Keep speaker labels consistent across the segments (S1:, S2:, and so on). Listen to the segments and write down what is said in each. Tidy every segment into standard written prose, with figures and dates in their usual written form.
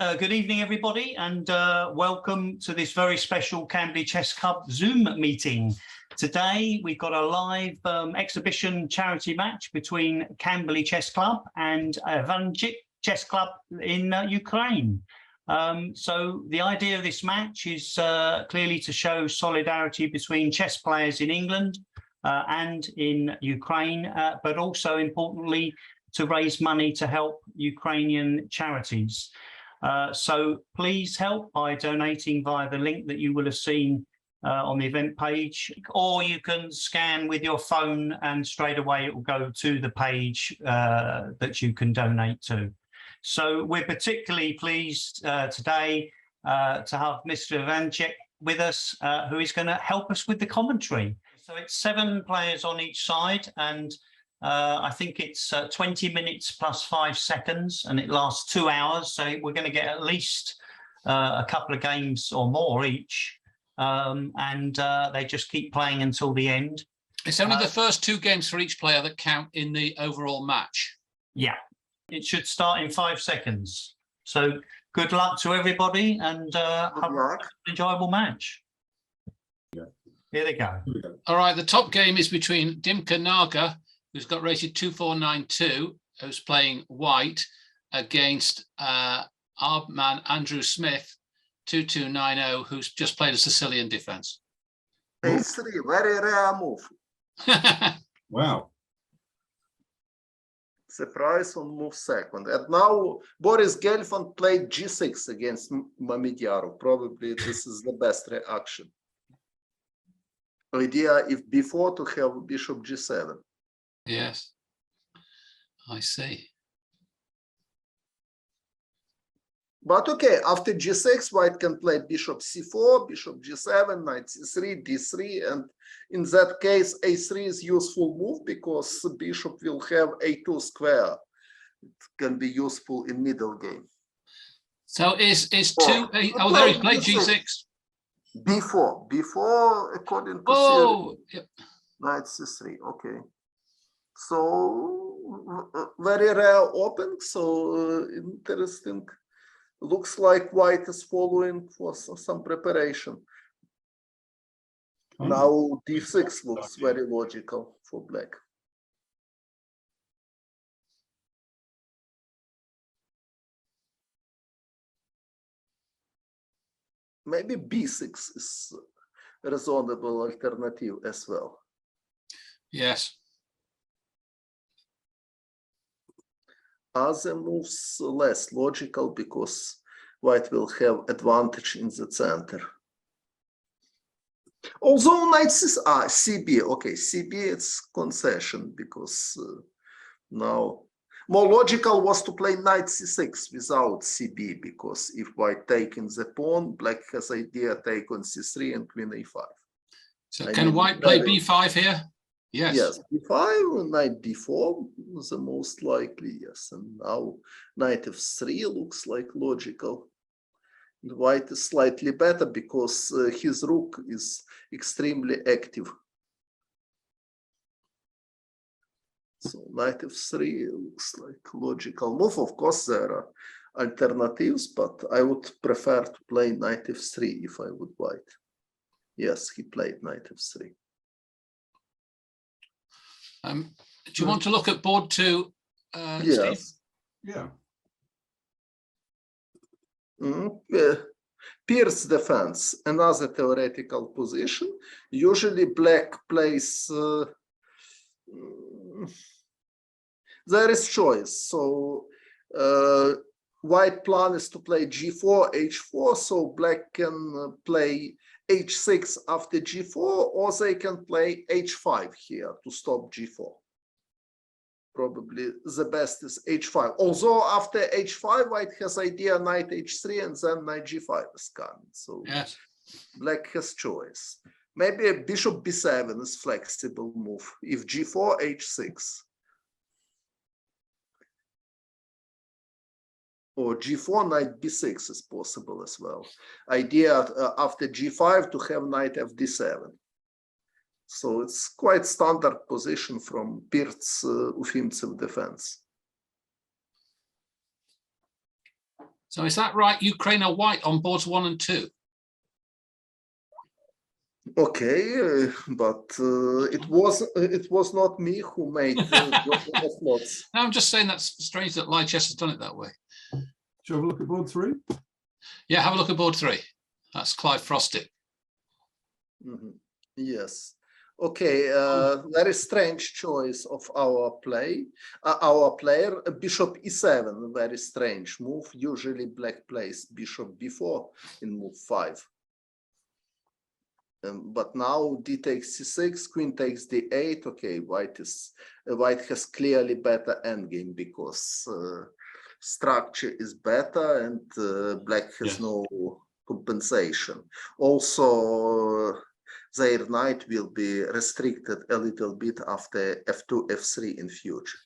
S1: Good evening, everybody, and welcome to this very special Camberley Chess Club Zoom meeting. Today, we've got a live exhibition charity match between Camberley Chess Club and Ivanchuk Chess Club in Ukraine. So the idea of this match is clearly to show solidarity between chess players in England and in Ukraine, but also importantly, to raise money to help Ukrainian charities. So please help by donating via the link that you will have seen on the event page, or you can scan with your phone and straight away it will go to the page that you can donate to. So we're particularly pleased today to have Mr. Ivanchuk with us, who is going to help us with the commentary. So it's 7 players on each side, and I think it's 20 minutes plus 5 seconds, and it lasts 2 hours. So we're going to get at least a couple of games or more each. They just keep playing until the end.
S2: It's only the first 2 games for each player that count in the overall match. Yeah.
S1: It should start in 5 seconds. So good luck to everybody, and have an enjoyable match. Yeah. Here they go.
S2: All right, the top game is between Dimka Naga, who's got rated 2492, who's playing white, against our man Andrew Smith, 2290, who's just played a Sicilian defense.
S3: A3, very rare move.
S4: Wow.
S3: Surprise on move second. And now Boris Gelfand played G6 against Mamidyarov. Probably this is the best reaction. Idea if before to have bishop G7.
S2: Yes, I see.
S3: But okay, after G6, white can play bishop C4, bishop G7, knight C3, D3, and in that case, A3 is useful move because bishop will have A2 square. It can be useful in middle game.
S2: So is 2? Oh, there he played G6.
S3: Before according to
S2: theory, yep.
S3: Knight C3. Okay. So very rare opening. So interesting. Looks like white is following for some preparation. Now D6 looks very logical for black. Maybe B6 is a reasonable alternative as well.
S2: Yes.
S3: Other moves less logical because white will have advantage in the center. Although knight CB, okay, CB it's concession because now more logical was to play knight C6 without CB, because if white taking the pawn, black has idea take on C3 and queen A5.
S2: So can white play B5 here? Yes.
S3: Yes, B5, knight B4, the most likely, yes. And now knight F3 looks like logical. And white is slightly better because his rook is extremely active. So knight F3 looks like logical move. Of course, there are alternatives, but I would prefer to play knight F3 if I would white. Yes, he played knight F3.
S2: Do you want to look at board 2,
S3: yes.
S2: Steve?
S4: Yeah.
S3: Pierce defense, another theoretical position. Usually black plays, there is choice. So white plan is to play G4, H4, so black can play H6 after G4, or they can play H5 here to stop G4. Probably the best is H5. Although after H5, white has idea knight H3 and then knight G5 is coming. So
S2: yes,
S3: black has choice. Maybe a bishop B7 is flexible move. If G4, H6. Or G4, knight B6 is possible as well. Idea after G5 to have knight FD7. So it's quite standard position from Pirt's offensive defense.
S2: So is that right? Ukraine are white on boards 1 and 2.
S3: Okay, but it was not me who made the slots.
S2: No, I'm just saying that's strange that lichess has done it that way.
S4: Shall we have a look at board 3?
S2: Yeah, have a look at board 3. That's Clive Frosted.
S3: Yes. Okay, very strange choice of our player. Bishop e7, very strange move. Usually black plays bishop b4 in move 5. But now d takes c6, queen takes d8. Okay, white has clearly better endgame because structure is better and black has no compensation. Also, their knight will be restricted a little bit after f2, f3 in future.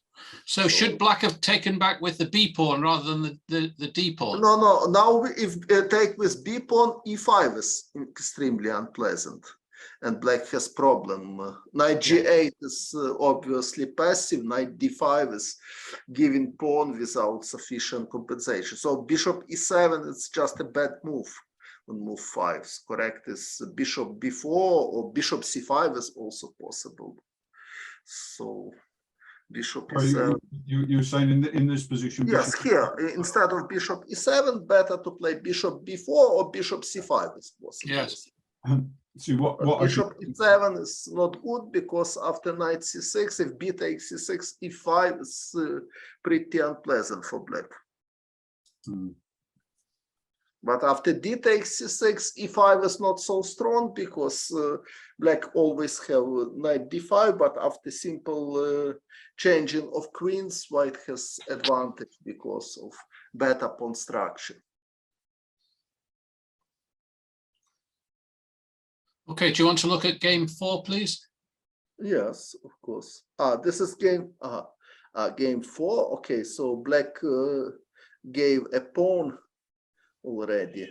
S2: So should black have taken back with the b pawn rather than the d pawn?
S3: No. Now if take with b pawn, e5 is extremely unpleasant, and black has problem. Knight g8 is obviously passive. Knight d5 is giving pawn without sufficient compensation. So bishop e7 is just a bad move on move 5. Correct is bishop b4 or bishop c5 is also possible. So bishop e7.
S4: You're saying in this position?
S3: Yes, here instead of bishop e7, better to play bishop b4 or bishop c5 is possible.
S2: Yes.
S4: See what
S3: bishop e7 is not good because after knight c6, if b takes c6, e5 is pretty unpleasant for black. But after d takes c6, e5 is not so strong because black always have knight d5, but after simple changing of queens, white has advantage because of better pawn structure.
S2: Okay, do you want to look at game 4, please?
S3: Yes, of course. This is game 4. Okay, so black gave a pawn already.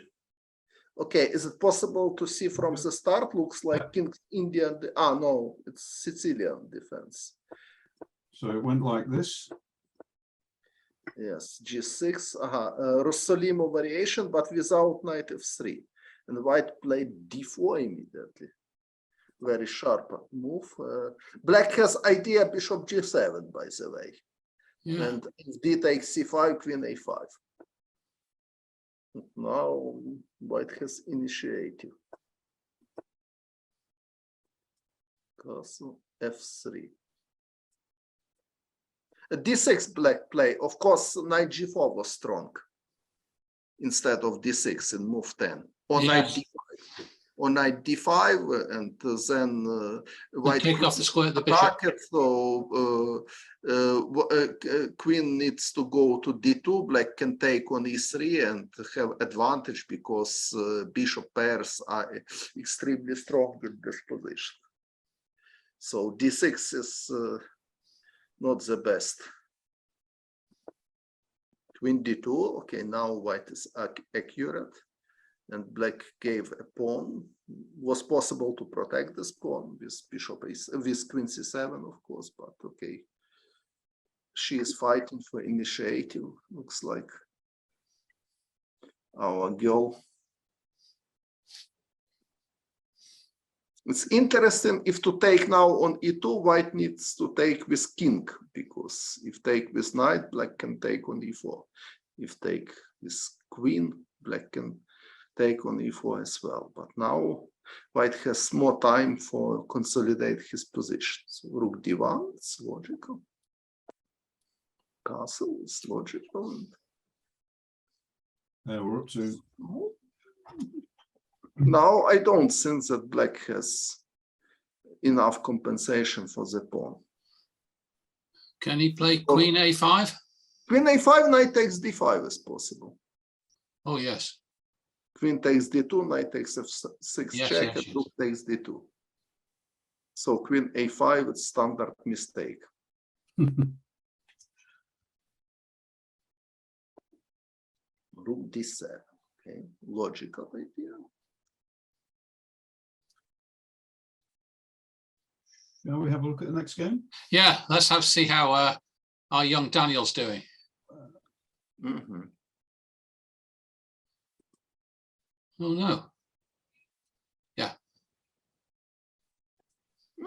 S3: Okay, is it possible to see from the start? Looks like King Indian. No, it's Sicilian defense.
S4: So it went like this.
S3: Yes, g6. Rossolimo variation, but without knight f3. And white played d4 immediately. Very sharp move. Black has idea bishop g7, by the way.
S2: Yeah.
S3: And if d takes c5, queen a5. Now white has initiative. Castle f3. d6 black play. Of course, knight g4 was strong instead of d6 in move 10. Or knight d5. Or knight d5, and then white
S2: take off the square the bishop.
S3: So queen needs to go to d2. Black can take on e3 and have advantage because bishop pairs are extremely strong in this position. So d6 is not the best. Queen d2. Okay, now white is accurate. And black gave a pawn. Was possible to protect this pawn with bishop with queen c7, of course, but okay. She is fighting for initiative. Looks like our girl. It's interesting if to take now on e2, white needs to take with king, because if take with knight, black can take on e4. If take with queen, black can take on e4 as well. But now white has more time for consolidate his position. So rook d1, it's logical. Castle is logical.
S4: We're up to.
S3: Now I don't think that black has enough compensation for the pawn.
S2: Can he play queen a5?
S3: Queen a5, knight takes d5 is possible.
S2: Oh yes.
S3: Queen takes d2, knight takes f6 check, and rook takes d2. So queen a5 is standard mistake. Rook d7. Okay, logical idea.
S4: Shall we have a look at the next game?
S2: Yeah, let's see how our young Daniel's doing. Oh no.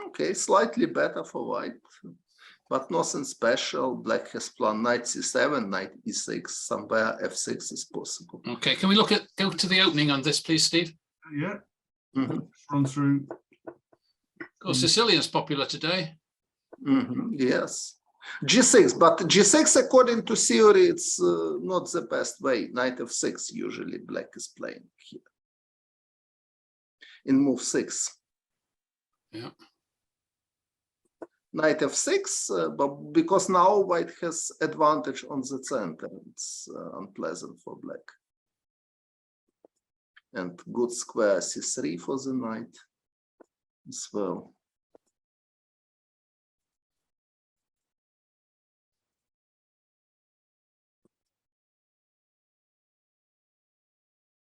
S3: Okay, slightly better for white, but nothing special. Black has planned knight c7, knight e6, somewhere f6 is possible.
S2: Okay, can we go to the opening on this, please, Steve?
S4: Yeah,
S3: Mhm,
S4: run through.
S2: Of course, Sicilian's popular today.
S3: yes. G6, but G6 according to theory, it's not the best way. Knight f6 usually black is playing here. In move 6.
S2: Yeah.
S3: Knight f6, but because now white has advantage on the center, it's unpleasant for black. And good square c3 for the knight as well.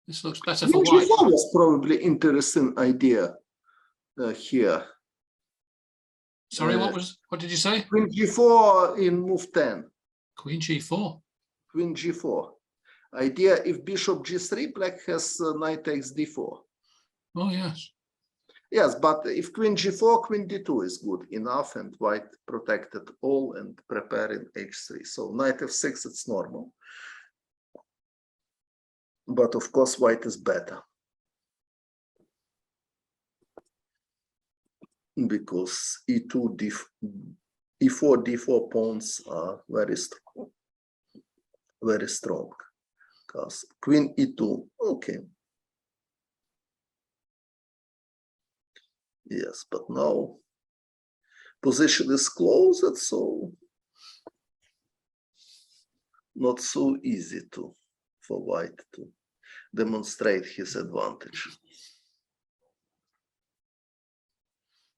S2: This looks better for
S3: Queen
S2: white.
S3: G4 was probably interesting idea here.
S2: Sorry, what did you say?
S3: Queen G4 in move 10.
S2: Queen G4.
S3: Queen G4. Idea if bishop G3, black has knight takes D4.
S2: Oh yes.
S3: Yes, but if Queen G4, Queen D2 is good enough, and white protected all and preparing H3. So knight F6, it's normal. But of course, white is better. Because E2, E4, D4 pawns are very strong. Because Queen E2, okay. Yes, but now position is closed, so not so easy for white to demonstrate his advantage.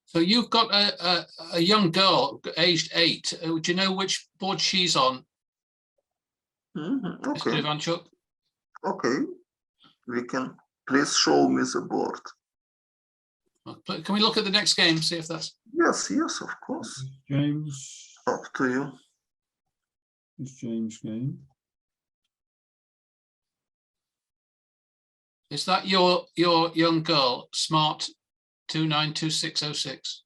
S2: So you've got a young girl, aged 8. Do you know which board she's on? Mr.
S3: Okay,
S2: Ivanchuk?
S3: okay. We can please show me the board.
S2: Can we look at the next game, see if that's...
S3: Yes, yes, of course.
S4: James.
S3: Up to you.
S4: It's James' game.
S2: Is that your young girl, Smart 292606?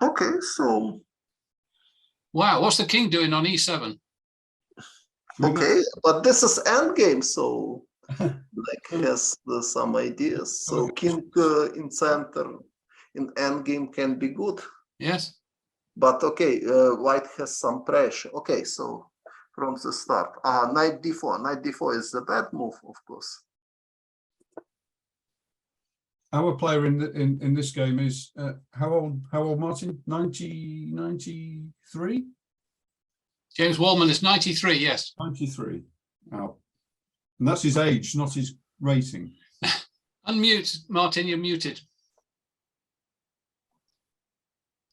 S3: Okay, so
S2: Wow, what's the king doing on E7?
S3: okay, but this is endgame, so black has some ideas. So king in center in endgame can be good.
S2: Yes.
S3: But okay, white has some pressure. Okay, so from the start, knight d4. Knight d4 is a bad move, of course.
S4: Our player in this game is how old Martin? 93?
S2: James Wallman is 93, yes.
S4: 93. Oh. And that's his age, not his rating.
S2: Unmute, Martin, you're muted.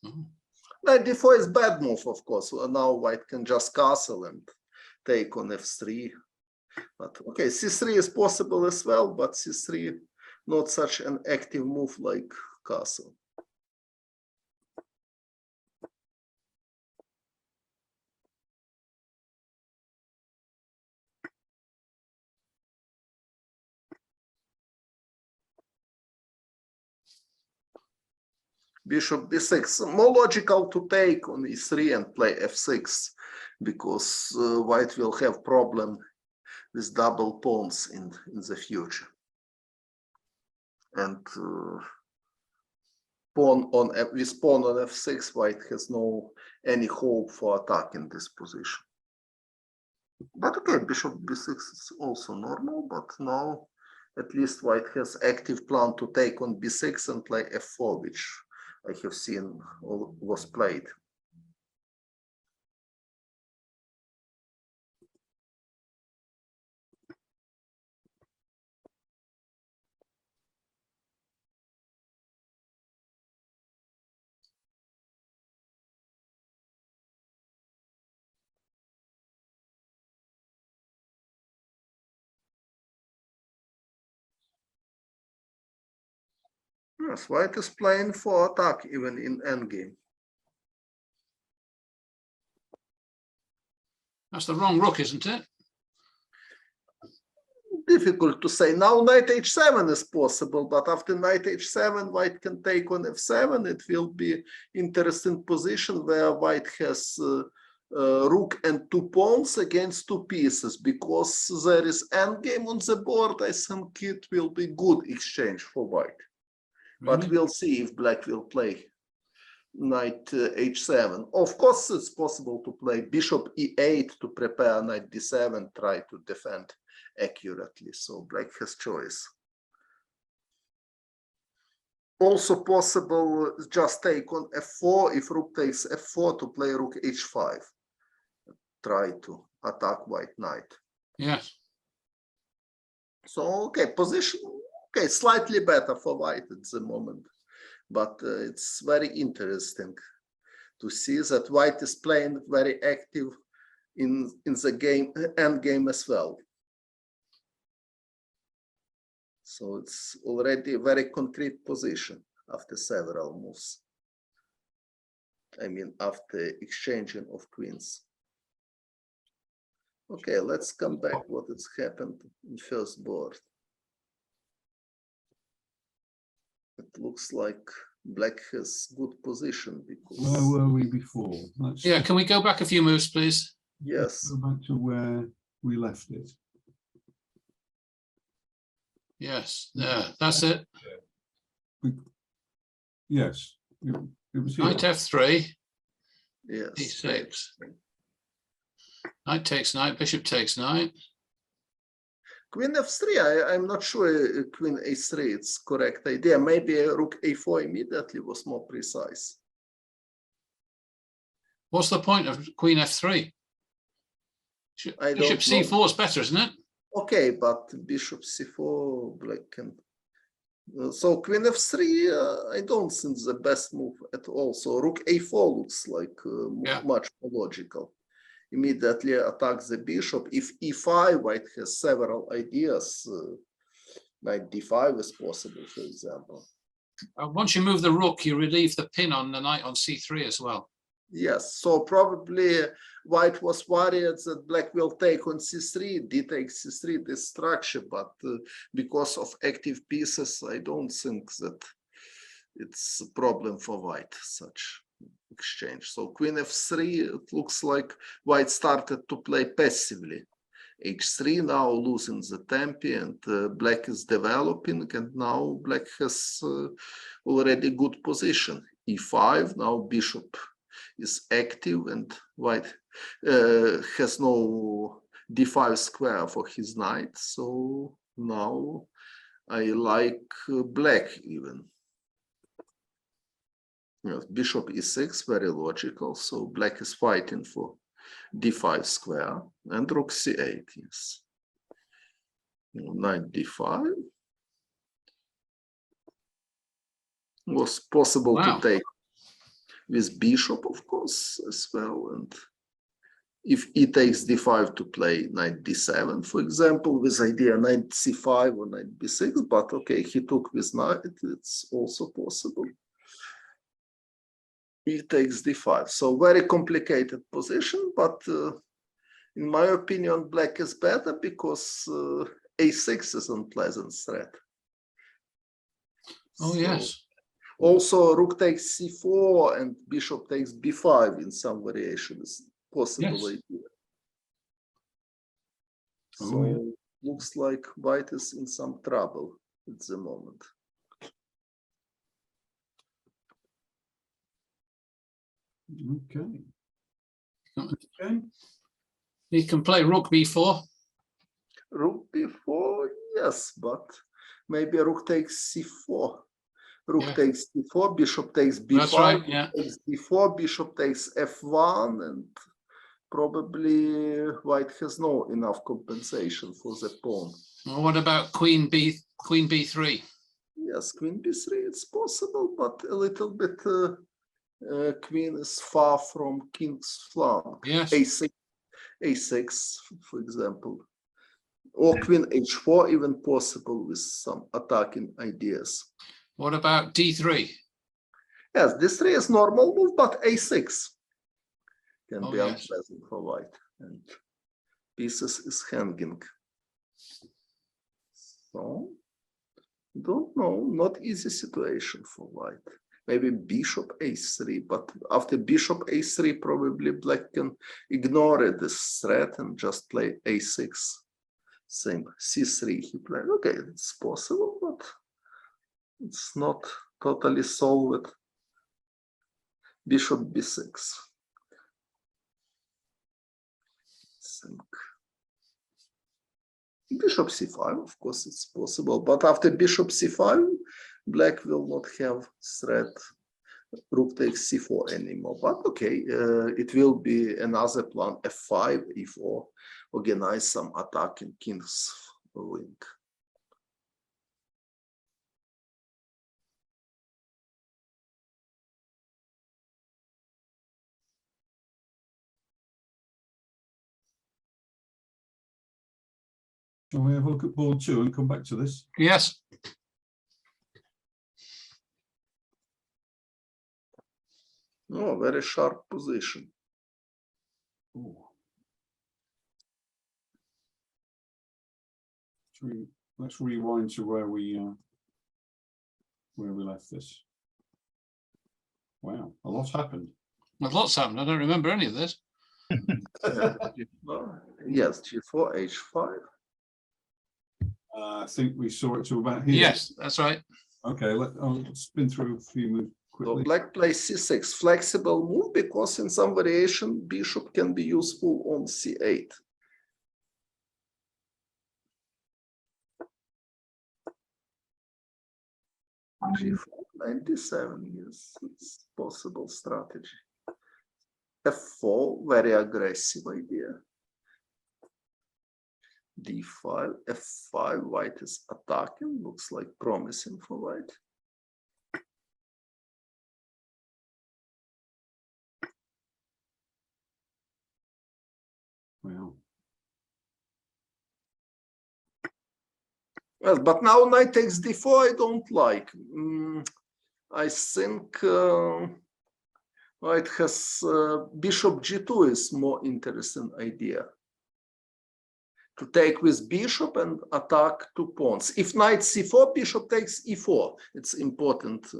S3: Knight d4 is bad move, of course. Now white can just castle and take on f3. But okay, c3 is possible as well, but c3 not such an active move like castle. Bishop b6, more logical to take on e3 and play f6, because white will have problem with double pawns in the future. And pawn on f6, white has no any hope for attack in this position. But okay, bishop b6 is also normal, but now at least white has active plan to take on b6 and play f4, which I have seen was played. Yes, white is playing for attack even in endgame.
S2: That's the wrong rook, isn't it?
S3: difficult to say. Now knight h7 is possible, but after knight h7, white can take on f7. It will be interesting position where white has rook and 2 pawns against 2 pieces. Because there is endgame on the board, I think it will be good exchange for white. But
S4: Really?
S3: we'll see if black will play knight h7. Of course, it's possible to play bishop e8 to prepare knight d7, try to defend accurately. So black has choice. Also possible just take on f4 if rook takes f4 to play rook h5. Try to attack white knight.
S2: Yes.
S3: So okay, position okay, slightly better for white at the moment, but it's very interesting to see that white is playing very active in the game end game as well. So it's already a very concrete position after several moves. I mean, after exchanging of queens. Okay, let's come back what has happened in first board. It looks like black has good position because
S4: Where were we before? Let's
S2: Yeah, can we go back a few moves, please?
S3: yes,
S4: go back to where we left it.
S2: Yes, there, that's it.
S4: Yes, it was here.
S2: Knight f3,
S3: yes.
S2: e6. Knight takes knight, bishop takes knight.
S3: Queen f3, I'm not sure queen a3 it's correct idea. Maybe rook a4 immediately was more precise.
S2: What's the point of queen f3?
S3: I
S2: Bishop
S3: don't know.
S2: c4 is better, isn't it?
S3: Okay, but bishop c4, black can. So queen f3, I don't think the best move at all. So rook a4 looks like much more logical. Immediately attack the bishop. If e5, white has several ideas. Knight d5 is possible, for example.
S2: Once you move the rook, you relieve the pin on the knight on c3 as well.
S3: Yes, so probably white was worried that black will take on c3, d takes c3, this structure, but because of active pieces, I don't think that it's a problem for white, such exchange. So queen f3, it looks like white started to play passively. h3 now losing the tempi and black is developing, and now black has already good position. e5, now bishop is active and white has no d5 square for his knight. So now I like black even. Yes, bishop e6, very logical. So black is fighting for d5 square and rook c8. Yes, knight d5 was possible to take with bishop, of course, as well. And if e takes d5 to play knight d7, for example, with idea knight c5 or knight b6, but okay, he took with knight, it's also possible. E takes d5, so very complicated position, but in my opinion, black is better because a6 is unpleasant threat.
S2: Oh, yes.
S3: Also, rook takes c4 and bishop takes b5 in some variation is possible idea. So looks like white is in some trouble at the moment.
S4: Okay. Okay.
S2: He can play rook b4.
S3: Rook b4, yes, but maybe rook takes c4. Rook takes d4, bishop takes b5,
S2: That's right, yeah.
S3: takes d4, bishop takes f1, and probably white has no enough compensation for the pawn.
S2: Well, what about queen b3?
S3: Yes, queen b3, it's possible, but a little bit queen is far from king's flank.
S2: Yes.
S3: a6, for example. Or queen h4, even possible with some attacking ideas.
S2: What about d3?
S3: Yes, d3 is normal move, but a6 can be unpleasant for white. And pieces is hanging. So, don't know, not easy situation for white. Maybe bishop a3, but after bishop a3, probably black can ignore this threat and just play a6. Same c3 he played. Okay, it's possible, but it's not totally solved. Bishop b6. Bishop c5, of course, it's possible, but after bishop c5, black will not have threat rook takes c4 anymore. But okay, it will be another plan, f5, e4, organize some attack in king's wing.
S4: Shall we have a look at board 2 and come back to this?
S2: Yes.
S3: Oh, very sharp position.
S4: Ooh. Let's rewind to where we left this. Wow, a lot's happened.
S2: Well, lots happened. I don't remember any of this.
S3: Yes, g4, h5.
S4: I think we saw it to about here.
S2: Yes, that's right.
S4: Okay, I'll spin through a few moves
S3: So
S4: quickly.
S3: black plays c6, flexible move, because in some variation bishop can be useful on c8. g4, 97, yes, it's possible strategy. f4, very aggressive idea. d5, f5, white is attacking, looks like promising for white.
S4: Wow.
S3: Well, but now knight takes d4, I don't like. I think white has bishop g2 is more interesting idea. To take with bishop and attack two pawns. If knight c4, bishop takes e4. It's important.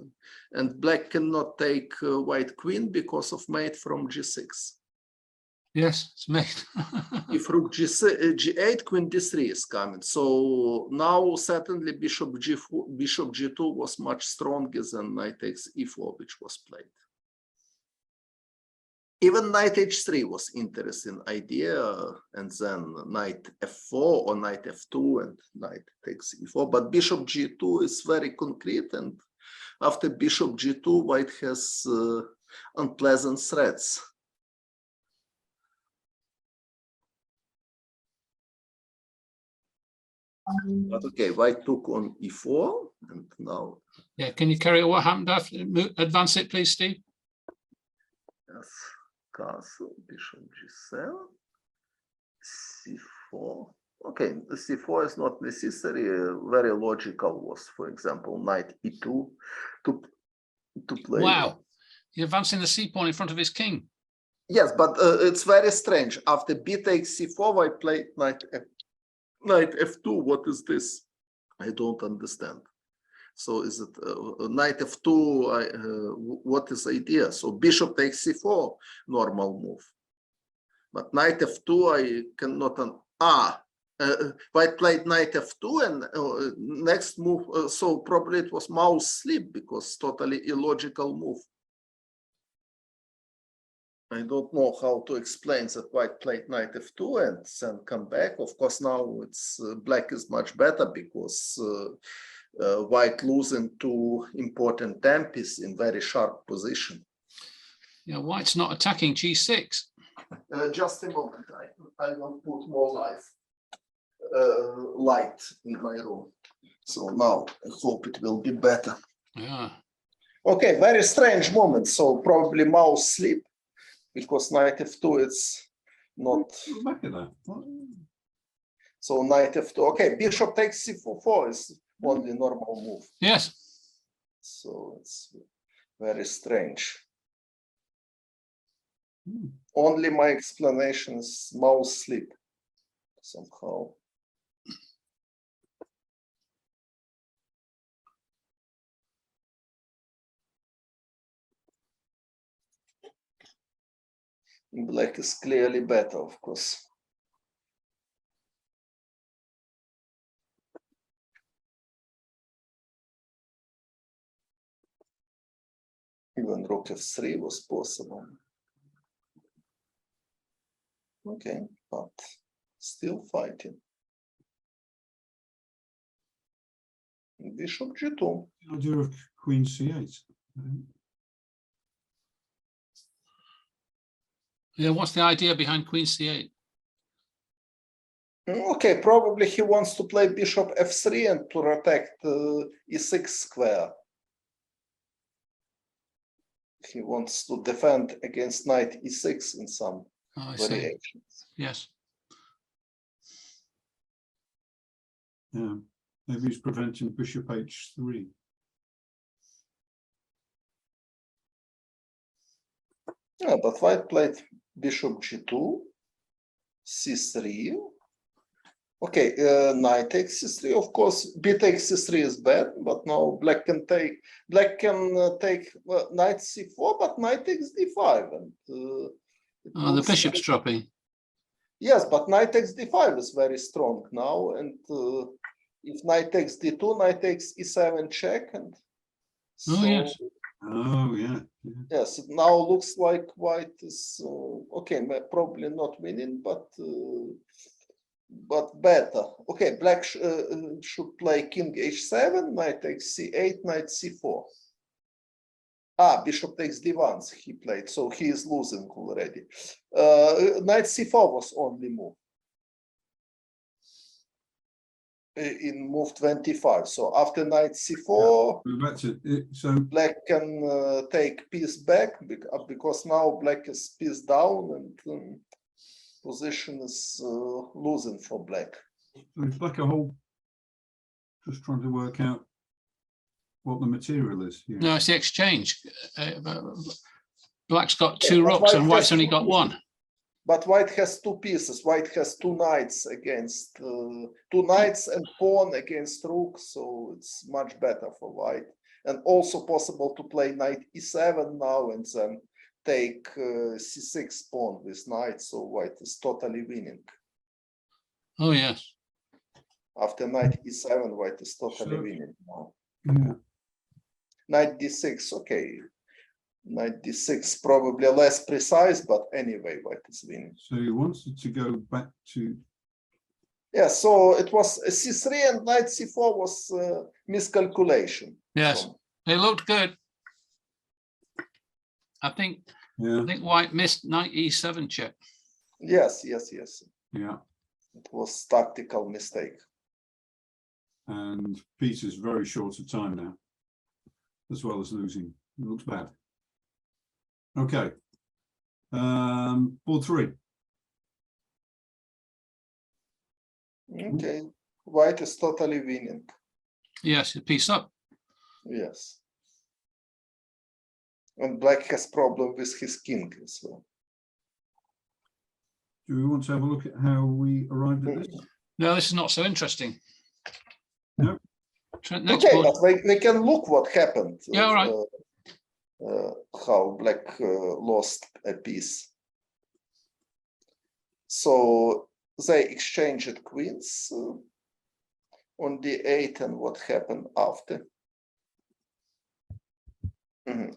S3: And black cannot take white queen because of mate from g6.
S2: Yes, it's made.
S3: If rook g8, queen d3 is coming. So now certainly bishop g4, bishop g2 was much stronger than knight takes e4, which was played. Even knight h3 was interesting idea, and then knight f4 or knight f2 and knight takes e4. But bishop g2 is very concrete, and after bishop g2, white has unpleasant threats. But okay, white took on e4, and now.
S2: Yeah, can you carry on what happened after? Advance it, please, Steve.
S3: Yes, castle, bishop g7, c4. Okay, the c4 is not necessary. Very logical was, for example, knight e2 to play.
S2: Wow, you're advancing the c pawn in front of his king.
S3: Yes, but it's very strange. After b takes c4, white played knight f2. What is this? I don't understand. So is it knight f2? What is the idea? So bishop takes c4, normal move. But knight f2, I cannot. White played knight f2, and next move. So probably it was mouse sleep, because totally illogical move. I don't know how to explain that white played knight f2 and then come back. Of course, now it's black is much better, because white losing two important tempes in very sharp position.
S2: Yeah, white's not attacking g6.
S3: Just a moment, I will put more light in my room. So now I hope it will be better.
S2: Yeah.
S3: Okay, very strange moment. So probably mouse sleep, because knight f2 it's not.
S4: Back at that.
S3: So knight f2. Okay, bishop takes c4 is only normal move.
S2: Yes.
S3: So it's very strange. Only my explanation is mouse sleep somehow. Black is clearly better, of course. Even rook f3 was possible. Okay, but still fighting. Bishop g2.
S4: The idea of queen c8.
S2: Yeah, what's the idea behind queen c8?
S3: Okay, probably he wants to play bishop f3 and to protect e6 square. He wants to defend against knight e6 in some variations.
S2: Yes.
S4: Yeah, maybe he's preventing bishop h3.
S3: Yeah, but white played bishop g2, c3. Okay, knight takes c3. Of course, b takes c3 is bad, but now black can take knight c4, but knight takes d5, and
S2: the bishop's dropping.
S3: Yes, but knight takes d5 is very strong now, and if knight takes d2, knight takes e7 check, and so,
S2: Oh yes.
S4: Oh yeah.
S3: Yes, it now looks like white is okay, probably not winning, but better. Okay, black should play king h7, knight takes c8, knight c4. Bishop takes d1 he played, so he is losing already. Knight c4 was only move in move 25. So after knight c4,
S4: so
S3: black can take piece back because now black is piece down and position is losing for black.
S4: it's like a whole, just trying to work out what the material is here.
S2: No, it's the exchange. Black's got two rooks and white's only got one.
S3: But white has two pieces. White has two knights against two knights and pawn against rook, so it's much better for white. And also possible to play knight e7 now and then take c6 pawn with knight, so white is totally winning.
S2: Oh yes.
S3: After knight e7, white is totally winning now.
S4: Yeah.
S3: Knight d6, okay. Knight d6 probably less precise, but anyway, white is winning.
S4: So he wanted to go back to.
S3: Yeah, so it was c3 and knight c4 was miscalculation.
S2: Yes,
S3: So,
S2: they looked good. I think
S4: Yeah.
S2: white missed knight e7 check.
S3: yes.
S4: Yeah.
S3: It was tactical mistake.
S4: And Peter's very short of time now, as well as losing. It looks bad. Okay. Board 3.
S3: Okay, white is totally winning.
S2: Yes, a piece up.
S3: Yes. And black has problem with his king as well.
S4: Do we want to have a look at how we arrived at this?
S2: No, this is not so interesting.
S4: No.
S2: Next
S3: Okay,
S2: board.
S3: but we can look what happened.
S2: Yeah, all right.
S3: How black lost a piece. So they exchanged queens on d8, and what happened after?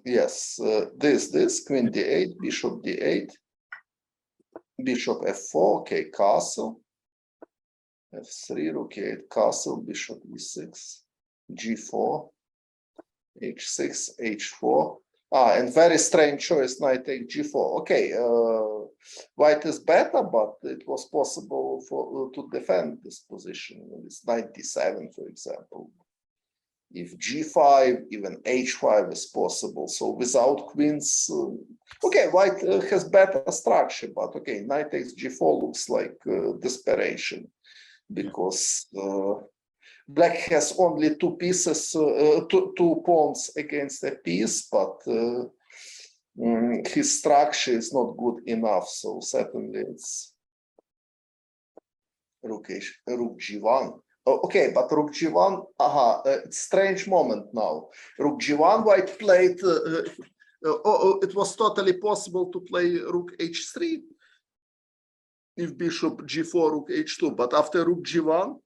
S3: Yes, this queen d8, bishop d8, bishop f4, okay, castle, f3, rook a8, castle, bishop e6, g4, h6, h4. And very strange choice, knight take g4. Okay, white is better, but it was possible for to defend this position with knight d7, for example. If g5, even h5 is possible. So without queens, okay, white has better structure, but okay, knight takes g4 looks like desperation, because black has only two pieces, two pawns against a piece, but his structure is not good enough. So certainly it's rook g1. Okay, but rook g1, it's strange moment now. Rook g1, white played it was totally possible to play rook h3 if bishop g4, rook h2, but after rook g1,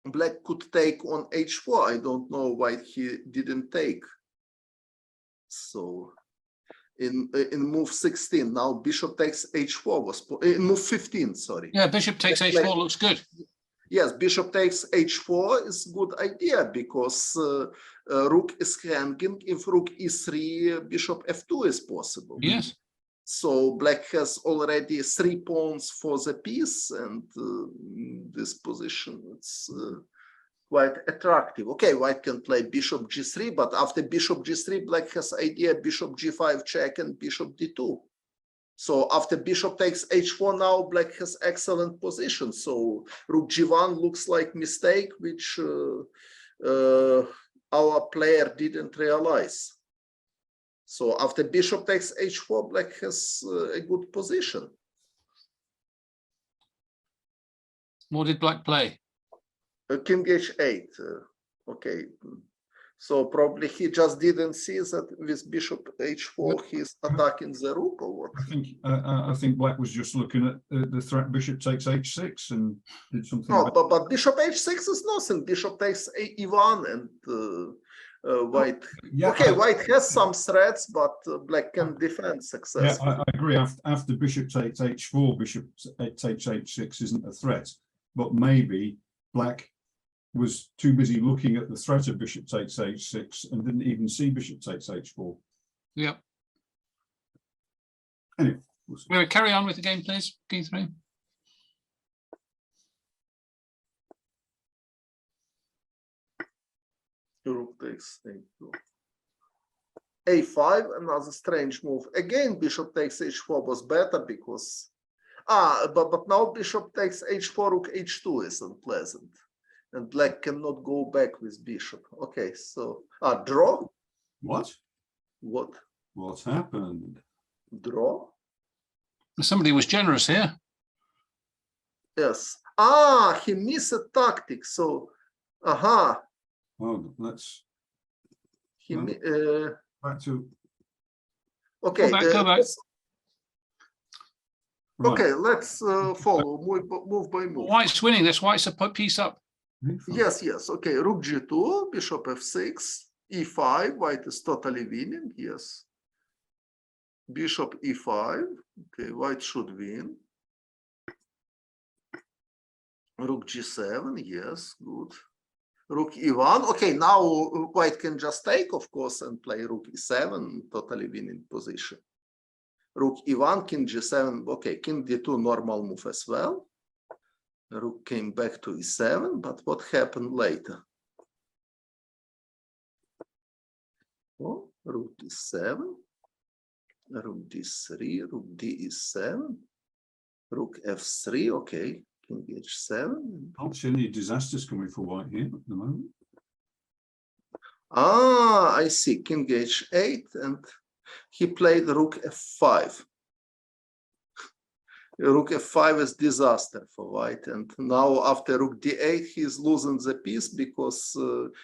S3: black could take on h4. I don't know why he didn't take. So in move 16, now bishop takes h4 was in move 15, sorry.
S2: Yeah, bishop takes h4 looks good.
S3: Yes, bishop takes h4 is good idea because rook is hanging. If rook e3, bishop f2 is possible.
S2: Yes.
S3: So black has already 3 pawns for the piece, and this position it's quite attractive. Okay, white can play bishop g3, but after bishop g3, black has idea bishop g5 check and bishop d2. So after bishop takes h4, now black has excellent position. So rook g1 looks like mistake, which our player didn't realize. So after bishop takes h4, black has a good position.
S2: What did black play?
S3: King h8. Okay. So probably he just didn't see that with bishop h4 he's attacking the rook or what?
S4: I think black was just looking at the threat bishop takes h6 and did something.
S3: No, but bishop h6 is nothing. Bishop takes e1 and white.
S4: Yeah,
S3: okay, white has some threats, but black can defend successfully.
S4: Yeah, I agree. After bishop takes h4, bishop takes h6 isn't a threat, but maybe black was too busy looking at the threat of bishop takes h6 and didn't even see bishop takes h4.
S2: Yep.
S4: Anyway,
S2: We're going to carry on with the game, please. King 3.
S3: Rook takes a5, another strange move. Again, bishop takes h4 was better because but now bishop takes h4, rook h2 is unpleasant. And black cannot go back with bishop. Okay, so draw.
S4: what?
S3: What?
S4: What's happened?
S3: Draw.
S2: Somebody was generous here.
S3: Yes. He missed a tactic. So,
S4: Oh, let's
S3: he
S4: back to.
S3: okay.
S2: Go back.
S4: Right.
S3: Okay, let's follow move by move.
S2: White's winning this. White's a piece up.
S3: Yes, yes. Okay, rook g2, bishop f6, e5. White is totally winning. Yes. Bishop e5. Okay, white should win. Rook g7. Yes, good. Rook e1. Okay, now white can just take, of course, and play rook e7. Totally winning position. Rook e1, king g7. Okay, king d2, normal move as well. Rook came back to e7, but what happened later? Oh, rook e7, rook d3, rook d e7, rook f3. Okay, king h7.
S4: I don't see any disasters coming for white here at the moment.
S3: I see. King h8, and he played rook f5. Rook f5 is disaster for white, and now after rook d8 he is losing the piece because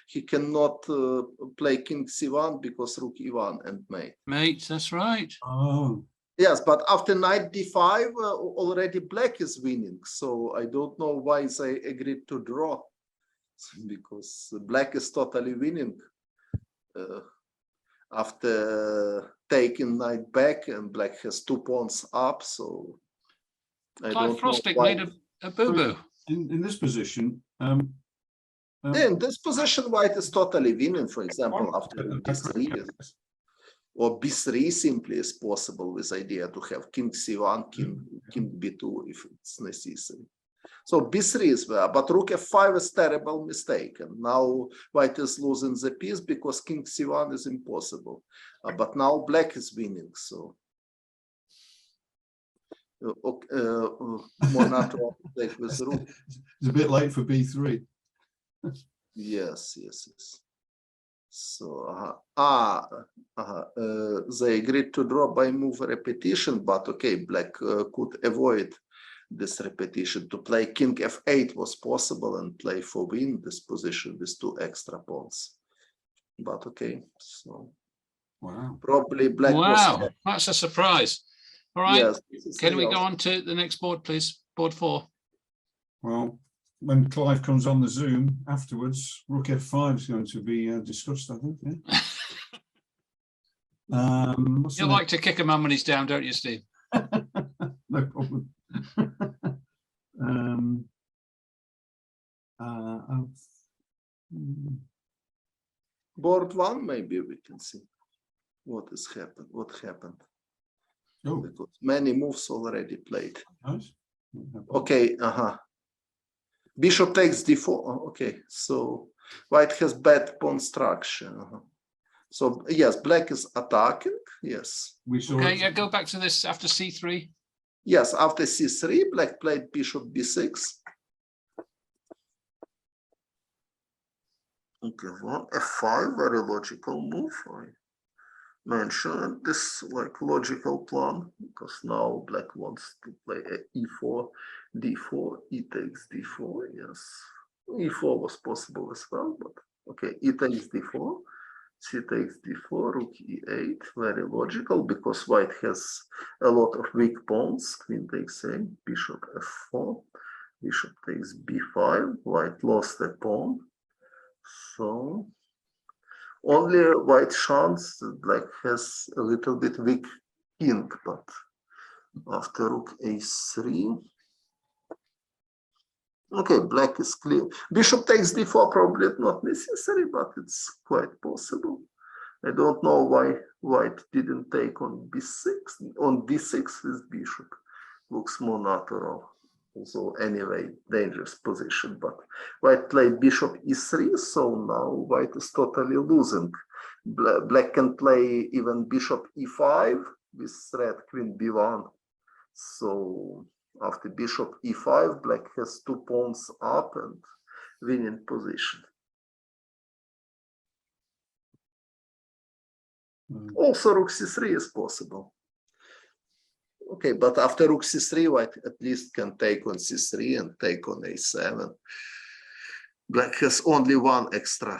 S3: he cannot play king c1 because rook e1 and mate.
S2: Mate, that's right.
S4: Oh,
S3: Yes, but after knight d5 already black is winning, so I don't know why they agreed to draw, because black is totally winning after taking knight back, and black has 2 pawns up, so I
S2: Clive
S3: don't
S2: Frostick
S3: know why.
S2: made a boo-boo.
S4: in this position,
S3: In this position, white is totally winning, for example, after d3 or b3 simply is possible with idea to have king c1, king b2 if it's necessary. So b3 is there, but rook f5 is terrible mistake, and now white is losing the piece because king c1 is impossible. But now black is winning, so. Monato take with rook.
S4: it's a bit late for b3.
S3: Yes. So they agreed to draw by move repetition, but okay, black could avoid this repetition. To play king f8 was possible and play for win this position with 2 extra pawns. But okay, so
S4: Wow.
S3: Probably black was
S2: Wow,
S3: happy.
S2: that's a surprise. All right,
S3: Yes, this is
S2: can we
S3: real.
S2: go on to the next board, please? Board 4.
S4: Well, when Clive comes on the Zoom afterwards, Rook F5 is going to be discussed, I think. Yeah. What's
S2: You
S4: the
S2: like to kick a man when he's down, don't you, Steve?
S4: no problem.
S3: Board 1, maybe we can see what has happened. What happened?
S4: Oh,
S3: Because many moves already played.
S4: nice.
S3: Okay, Bishop takes d4. Oh, okay, so white has bad pawn structure. So yes, black is attacking. Yes.
S4: We saw
S2: Okay,
S4: it.
S2: yeah, go back to this after C3.
S3: Yes, after c3, black played bishop b6. Okay, well, f5, very logical move. I mentioned this like logical plan because now black wants to play e4, d4, e takes d4. Yes, e4 was possible as well, but okay, e takes d4, c takes d4, rook e8, very logical because white has a lot of weak pawns. Queen takes a, bishop f4, bishop takes b5, white lost a pawn. So only white chance black has a little bit weak king, but after rook a3, okay, black is clear. Bishop takes d4, probably not necessary, but it's quite possible. I don't know why white didn't take on b6, on d6 with bishop. Looks more natural. Also, anyway, dangerous position, but white played bishop e3, so now white is totally losing. Black can play even bishop e5 with threat queen b1. So after bishop e5, black has 2 pawns up and winning position. Also, rook c3 is possible. Okay, but after rook c3, white at least can take on c3 and take on a7. Black has only one extra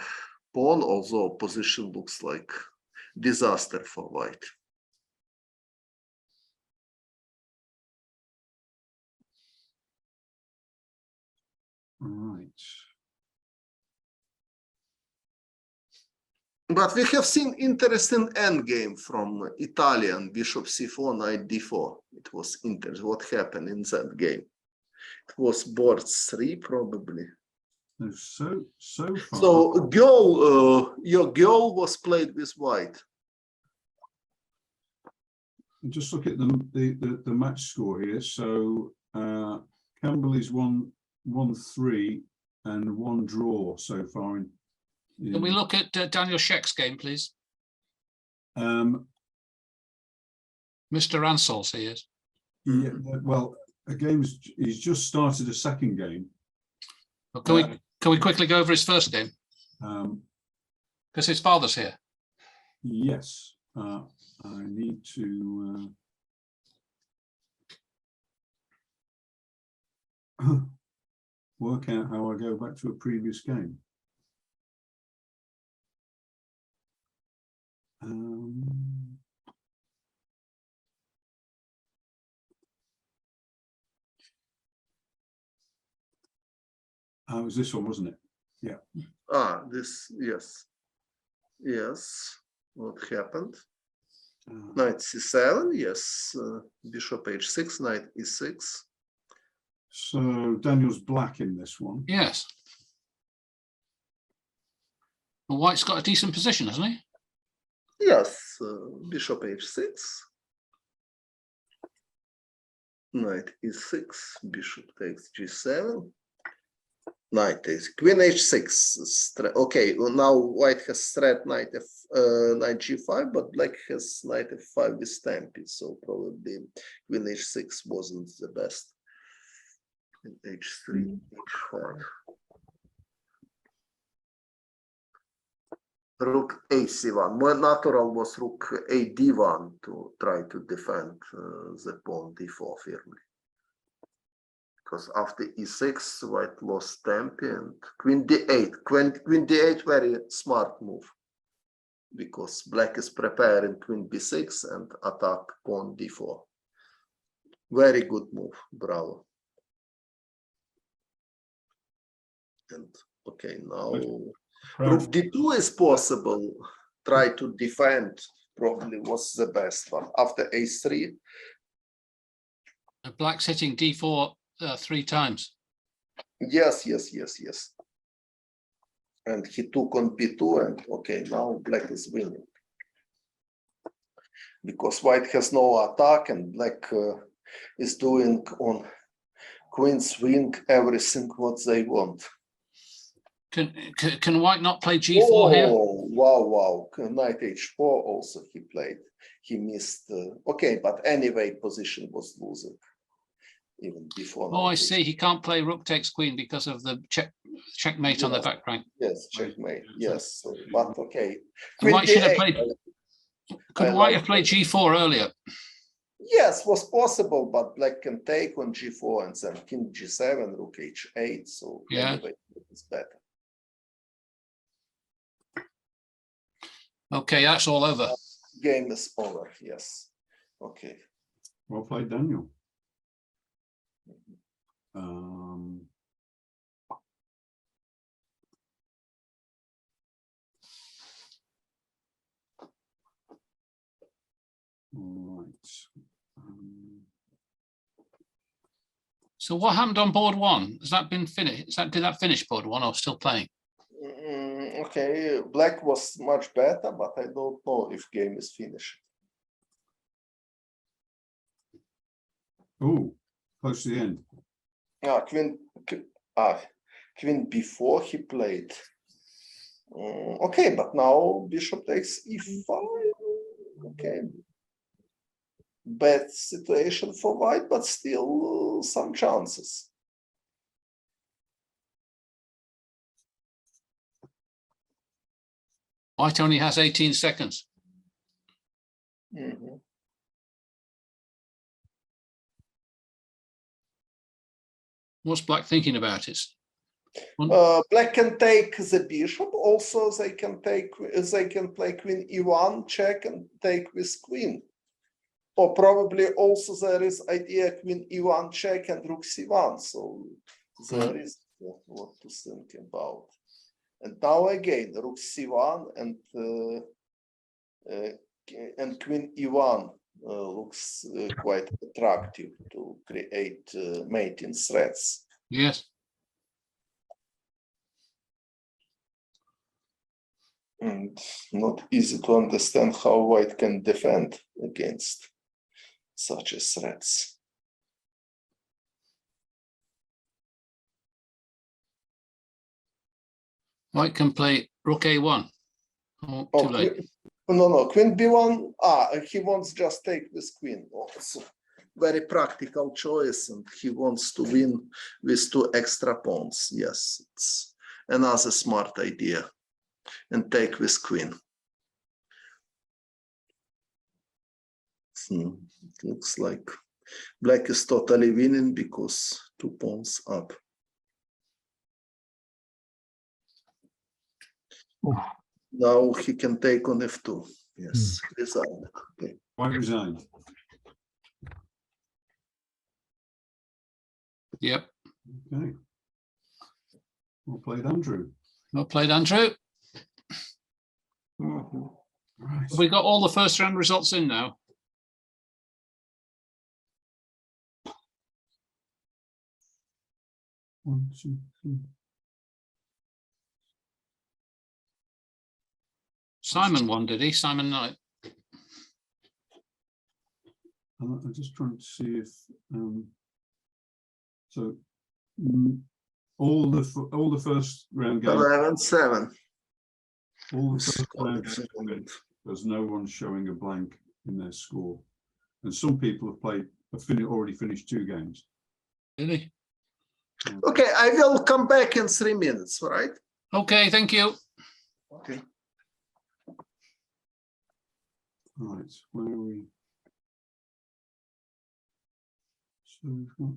S3: pawn, although position looks like disaster for white.
S4: Right.
S3: But we have seen interesting endgame from Italian bishop c4, knight d4. It was interesting. What happened in that game? It was board 3 probably.
S4: So far.
S3: So girl, your girl was played with white.
S4: Just look at the match score here. So Camberley's won 1-3 and 1 draw so far.
S2: Can we look at Daniel Sheck's game, please?
S4: Mr.
S2: Ansels, he is.
S4: Yeah, well, he's just started a second game.
S2: Well, can we quickly go over his first game? Because his father's here.
S4: Yes, I need to work out how I go back to a previous game. It was this one, wasn't it? Yeah.
S3: This, yes. Yes. What happened? Knight c7, yes. Bishop h6, knight e6.
S4: So Daniel's black in this one.
S2: Yes. Well, white's got a decent position, hasn't he?
S3: Yes, bishop h6. Knight e6, bishop takes g7. Knight takes queen h6. Okay, well, now white has threat knight knight g5, but black has knight f5 with stampede, so probably queen h6 wasn't the best. And h3, h5. Rook ac1. More natural was rook a d1 to try to defend the pawn d4 firmly. Because after e6, white lost tempi and queen d8. Queen d8, very smart move. because black is preparing queen b6 and attack pawn d4. Very good move, bravo. And okay, now rook d2 is possible. Try to defend, probably was the best one. After a3.
S2: Black's hitting d4 3 times.
S3: Yes. And he took on b2, and okay, now black is winning. Because white has no attack, and black is doing on queen's wing everything what they want.
S2: Can white not play g4 here?
S3: Wow. Knight h4 also he played. He missed. Okay, but anyway, position was losing even before.
S2: Oh, I see. He can't play rook takes queen because of the checkmate on the back rank.
S3: Yes, checkmate. Yes, so, but okay.
S2: White should have played. Could white have played g4 earlier?
S3: Yes, was possible, but black can take on g4 and then king g7, rook h8. So
S2: yeah,
S3: anyway, it's better.
S2: Okay, that's all over.
S3: Game is over. Yes. Okay.
S4: Well played, Daniel. Right.
S2: So what happened on board 1? Has that been finished? Did that finish board 1 or still playing?
S3: Okay, black was much better, but I don't know if game is finished.
S4: Oh, close to the end.
S3: Queen b4 he played. Okay, but now bishop takes e5. Okay. Bad situation for white, but still some chances.
S2: White only has 18 seconds. What's black thinking about it?
S3: Black can take the bishop. Also, they can play queen e1 check and take with queen. Or probably also there is idea queen e1 check and rook c1. So there is what to think about. And now again, rook c1 and queen e1 looks quite attractive to create mating threats.
S2: Yes.
S3: And not easy to understand how white can defend against such as threats.
S2: White can play rook a1. Oh, too late.
S3: No, queen b1. He wants just take with queen also. Very practical choice, and he wants to win with 2 extra pawns. Yes, it's another smart idea. And take with queen. It looks like black is totally winning because 2 pawns up. Now he can take on f2. Yes, resigned. Okay.
S4: White resigned.
S2: Yep.
S4: Okay. Well played, Andrew.
S2: Well played, Andrew.
S4: Right.
S2: Have we got all the first round results in now?
S4: One, two, three.
S2: Simon won, did he? Simon Knight.
S4: I'm just trying to see if all the first round games.
S3: 11-7.
S4: All the first round games, there's no one showing a blank in their score, and some people have already finished 2 games.
S2: Really?
S3: Okay, I will come back in 3 minutes, right?
S2: Okay, thank you.
S3: Okay.
S4: Right, where are we? So we've got.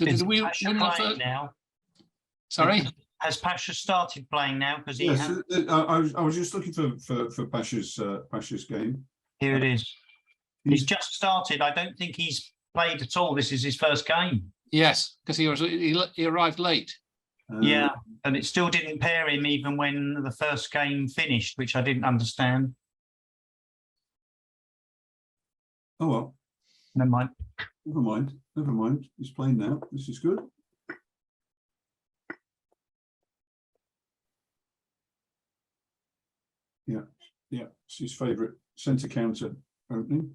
S2: So did we
S1: Pasha
S2: win the
S1: playing
S2: first?
S1: now?
S2: Sorry.
S1: Has Pasha started playing now? Because he
S4: Yes,
S1: has.
S4: I was just looking for Pasha's game.
S1: Here it is. He's just started. I don't think he's played at all. This is his first game.
S2: Yes, because he arrived late.
S1: Yeah, and it still didn't pair him even when the first game finished, which I didn't understand.
S4: Oh well,
S1: Never mind.
S4: never mind. He's playing now. This is good. Yeah, it's his favourite centre counter opening.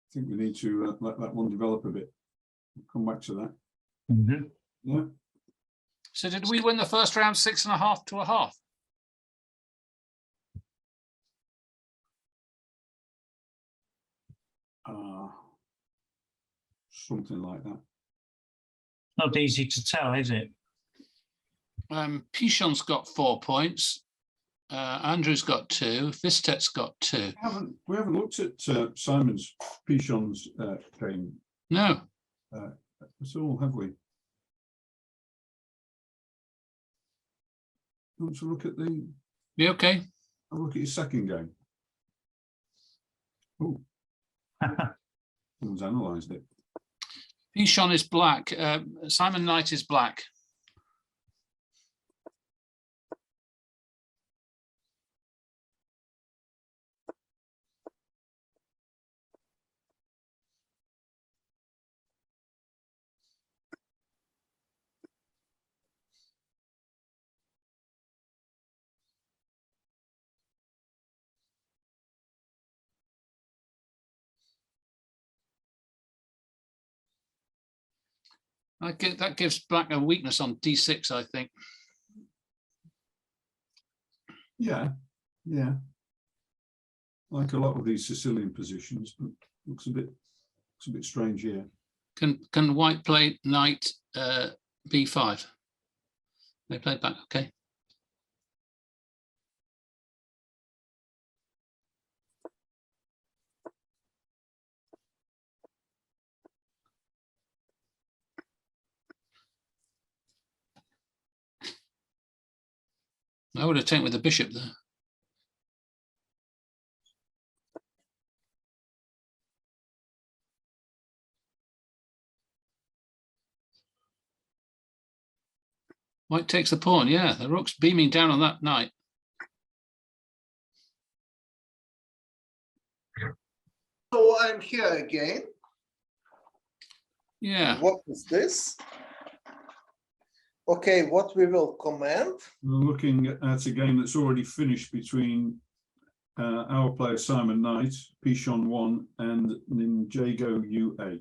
S4: I think we need to let that one develop a bit. We'll come back to that.
S1: Mm-hmm.
S4: Yeah.
S2: So did we win the first round 6.5 to a half?
S4: Something like that.
S1: Not easy to tell, is it?
S2: Pichon's got 4 points. Andrew's got 2. Vistet's got 2.
S4: We haven't looked at Simon's Pichon's game
S2: No.
S4: at all, have we? Want to look at the?
S2: You okay?
S4: Have a look at his second game. Oh, someone's analysed it.
S2: Pichon is black. Simon Knight is black. That gives black a weakness on d6, I think.
S4: Yeah. Like a lot of these Sicilian positions, but looks a bit strange here.
S2: Can white play knight b5? They played back, okay. I would have taken with the bishop there. White takes the pawn. Yeah, the rook's beaming down on that knight.
S3: So I'm here again.
S2: Yeah.
S3: What is this? Okay, what we will comment.
S4: We're looking at a game that's already finished between our player Simon Knight, Pichon 1, and Ninjago UA.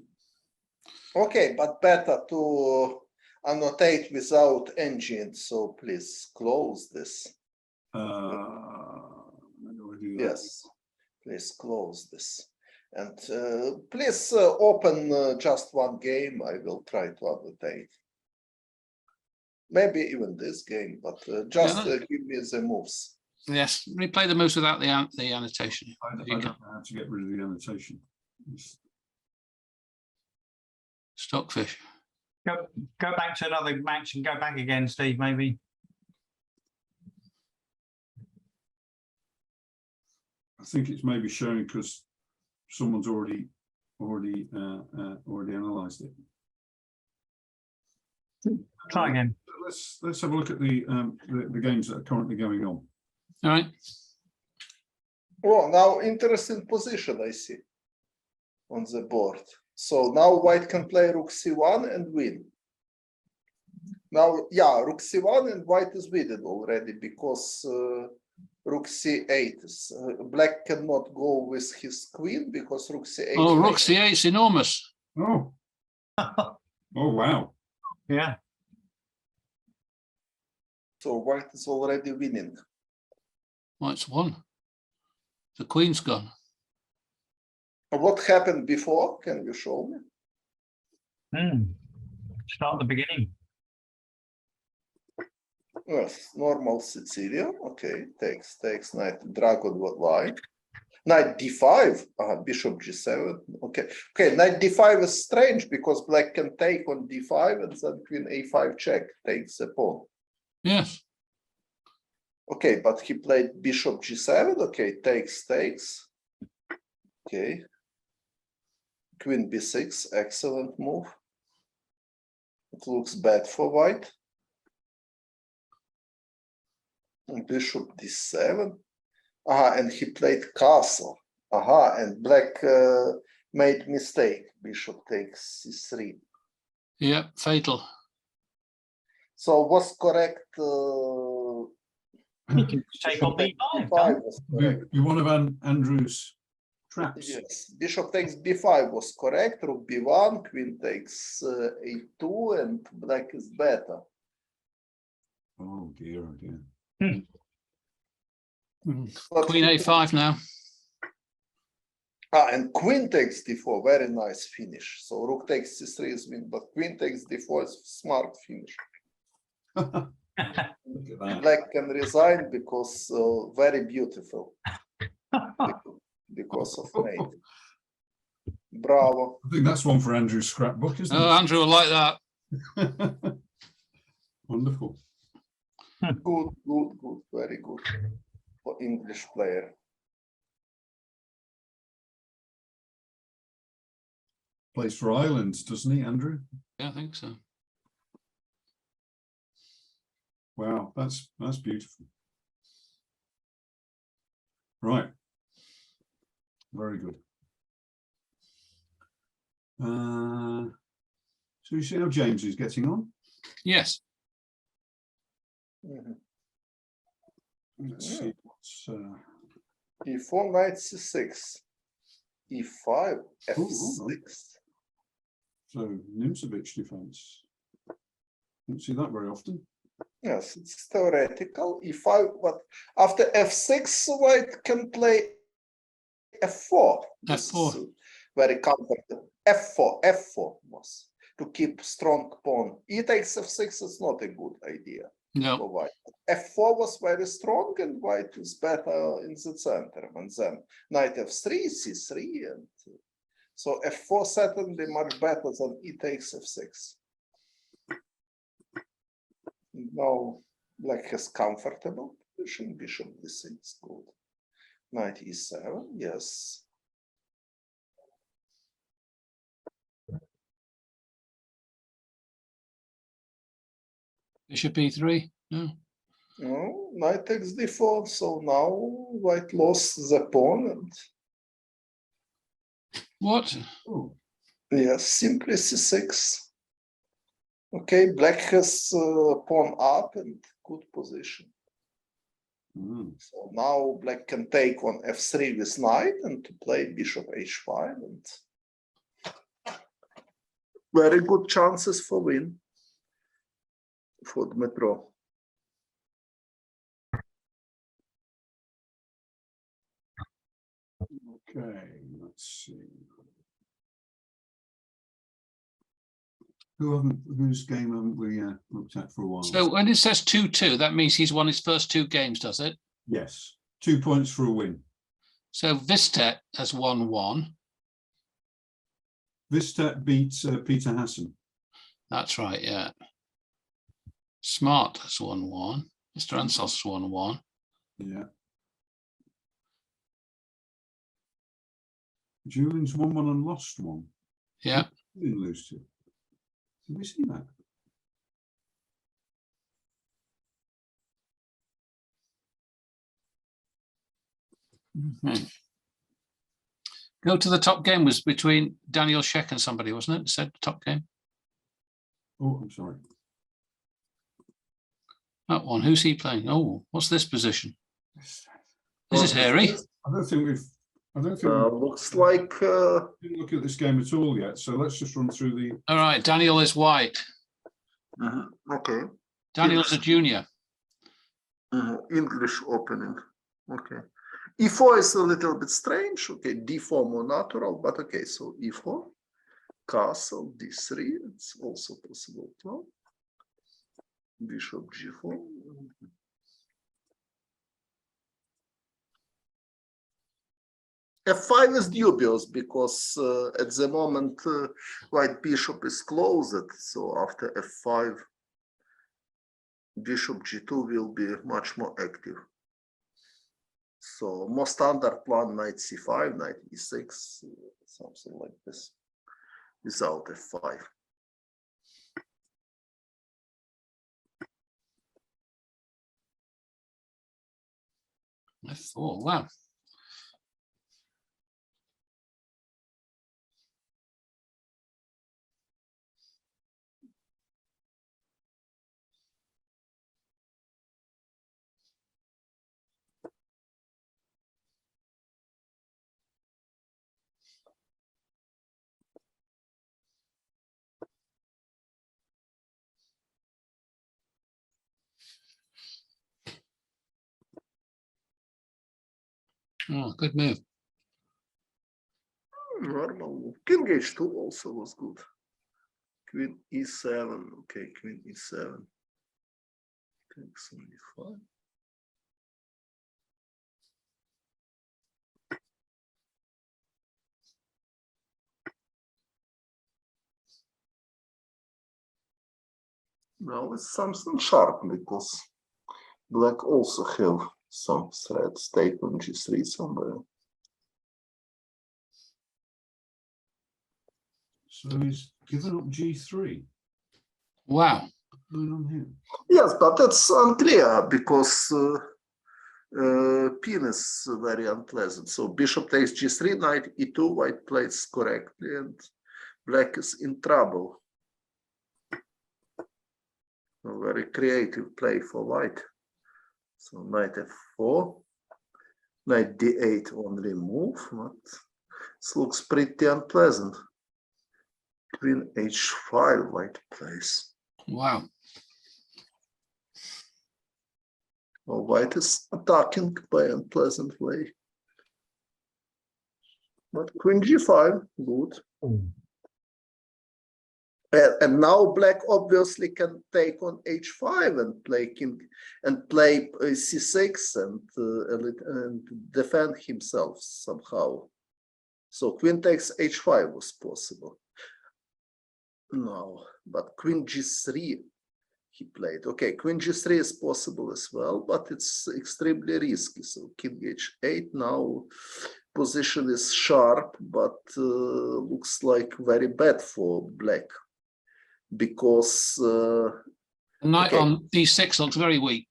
S3: Okay, but better to annotate without engine. So please close this. Yes, please close this. And please open just one game. I will try to annotate. Maybe even this game, but just give me the moves.
S2: Yes, replay the moves without the annotation.
S4: I don't know how to get rid of the annotation.
S2: Stockfish.
S1: Go back to another match and go back again, Steve, maybe.
S4: I think it's maybe showing because someone's already analysed it.
S1: Try again.
S4: Let's have a look at the games that are currently going on.
S2: All right.
S3: Oh, now interesting position I see on the board. So now white can play rook c1 and win. Now, yeah, rook c1 and white is winning already because rook c8 is black cannot go with his queen because rook c8.
S2: Oh, rook c8 is enormous.
S4: Oh. Oh wow.
S1: Yeah.
S3: So white is already winning.
S2: White's won. The queen's gone.
S3: What happened before? Can you show me?
S1: Start at the beginning.
S3: Yes, normal Sicilian. Okay, takes knight dragon line. Knight d5, bishop g7. Okay, knight d5 is strange because black can take on d5 and then queen a5 check takes the pawn.
S2: Yes.
S3: Okay, but he played bishop g7. Okay, takes. Okay, queen b6, excellent move. It looks bad for white. And bishop d7. And he played castle. And black made mistake. Bishop takes c3.
S2: Yeah, fatal.
S3: So was correct.
S1: You can take on b5.
S3: was correct.
S4: Be one of Andrew's traps.
S3: Yes, bishop takes b5 was correct. Rook b1, queen takes a2, and black is better.
S4: Oh dear, oh dear.
S3: But
S2: Queen a5 now.
S3: and queen takes d4, very nice finish. So rook takes c3 is win, but queen takes d4 is smart finish.
S4: Look at that.
S3: Black can resign because very beautiful. Because of mate. Bravo.
S4: I think that's one for Andrew's scrapbook, isn't
S2: Oh, Andrew will like that.
S4: it? Wonderful.
S3: Good, very good for English player.
S4: Plays for Ireland, doesn't he, Andrew?
S2: Yeah, I think so.
S4: Wow, that's beautiful. Right. Very good. So you see how James is getting on?
S2: Yes.
S4: Let's see what's
S3: e4, knight c6, e5, f6.
S4: So Nimzovich defense. Don't see that very often.
S3: Yes, it's theoretical. e5, but after f6, white can play f4. This
S2: F4.
S3: is very comfortable. F4 was to keep strong pawn. E takes f6 is not a good idea
S2: No.
S3: for white. F4 was very strong, and white is better in the center. And then knight f3, c3, and so f4 certainly much better than e takes f6. Now black has comfortable position. Bishop d6, good. Knight e7, yes.
S2: Bishop e3. No.
S3: No, knight takes d4. So now white lost the pawn, and
S2: What?
S4: Oh,
S3: yes, simply c6. Okay, black has pawn up and good position. So now black can take on f3 with knight and to play bishop h5, and very good chances for win for Dmitro.
S4: okay, let's see. Whose game haven't we looked at for a while?
S2: So when it says 2-2, that means he's won his first 2 games, does it?
S4: Yes, 2 points for a win.
S2: So Vistet has won 1.
S4: Vistet beats Peter Hassan.
S2: That's right, yeah. Smart has won 1. Mr. Ansos has won 1.
S4: Yeah. Julian's won 1 and lost 1.
S2: Yeah.
S4: Didn't lose 2. Did we see that?
S2: Go to the top game was between Daniel Sheck and somebody, wasn't it? It said top game.
S4: Oh, I'm sorry.
S2: That one. Who's he playing? Oh, what's this position? This is hairy.
S4: I don't think we've
S3: Looks like
S4: didn't look at this game at all yet. So let's just run through the.
S2: All right, Daniel is white.
S3: okay.
S2: Daniel's a junior.
S3: English opening. Okay. E4 is a little bit strange. Okay, D4 more natural, but okay, so E4, castle, D3, it's also possible. No? Bishop G4. F5 is dubious because at the moment white bishop is closed. So after F5, bishop G2 will be much more active. So more standard plan, knight C5, knight E6, something like this, without F5.
S2: F4, wow. Oh, good move.
S3: Normal move. King H2 also was good. Queen E7. Okay, Queen E7. Takes on E5. Now it's something sharp because black also have some threats. Take on G3 somewhere.
S4: So he's given up G3.
S2: Wow.
S4: What's going on here?
S3: Yes, but it's unclear because pin is very unpleasant. So bishop takes G3, knight E2, white plays correctly, and black is in trouble. A very creative play for white. So knight F4, knight D8 on remove, but this looks pretty unpleasant. Queen H5, white plays.
S2: Wow.
S3: Well, white is attacking by unpleasant way. But Queen G5, good. And now black obviously can take on H5 and play king and play C6 and defend himself somehow. So Queen takes H5 was possible. No, but Queen G3 he played. Okay, Queen G3 is possible as well, but it's extremely risky. So King H8 now position is sharp, but looks like very bad for black. Because
S2: Knight on D6 looks very weak.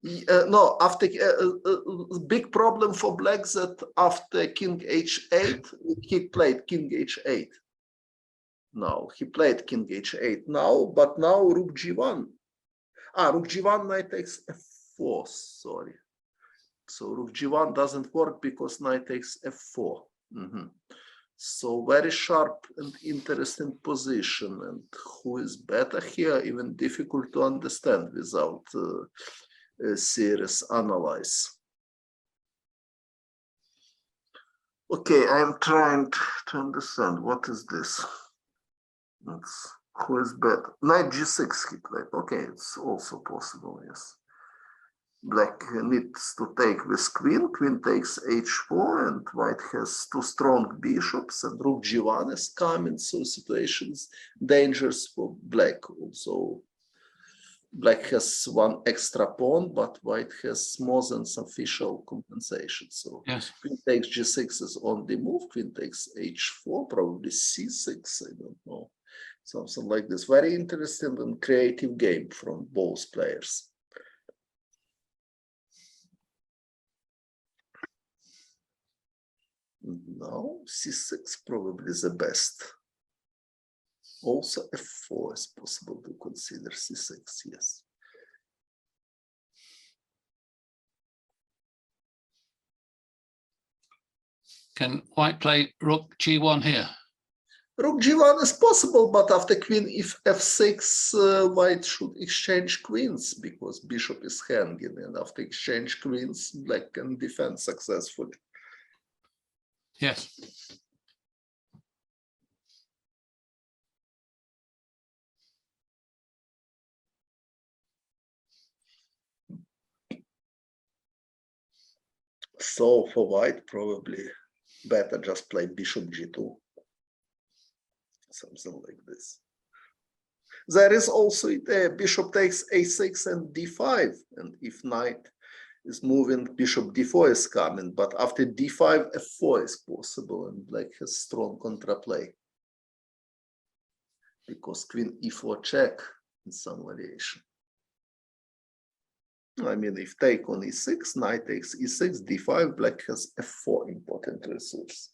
S3: no, after big problem for black that after King H8 he played King H8. No, he played King H8 now, but now Rook G1. Rook G1 knight takes F4. Sorry, so Rook G1 doesn't work because knight takes F4. So very sharp and interesting position, and who is better here, even difficult to understand without a serious analysis. Okay, I'm trying to understand what is this. Who is better? Knight G6 he played. Okay, it's also possible, yes. Black needs to take with queen. Queen takes H4, and white has two strong bishops, and Rook G1 is coming, so situations dangerous for black. Also, black has one extra pawn, but white has more than sufficient compensation. So
S2: yes.
S3: Queen takes G6 is on the move. Queen takes H4, probably C6. I don't know, something like this. Very interesting and creative game from both players. No, C6 probably the best. Also F4 is possible to consider C6, yes.
S2: Can white play Rook G1 here?
S3: Rook G1 is possible, but after Queen if F6, white should exchange queens because bishop is hanging, and after exchange queens, black can defend successfully.
S2: Yes.
S3: So for white, probably better just play bishop g2, something like this. There is also the bishop takes a6 and d5, and if knight is moving, bishop d4 is coming, but after d5, f4 is possible, and black has strong contraplay because queen e4 check in some variation. I mean, if take on e6, knight takes e6, d5, black has f4 important resource.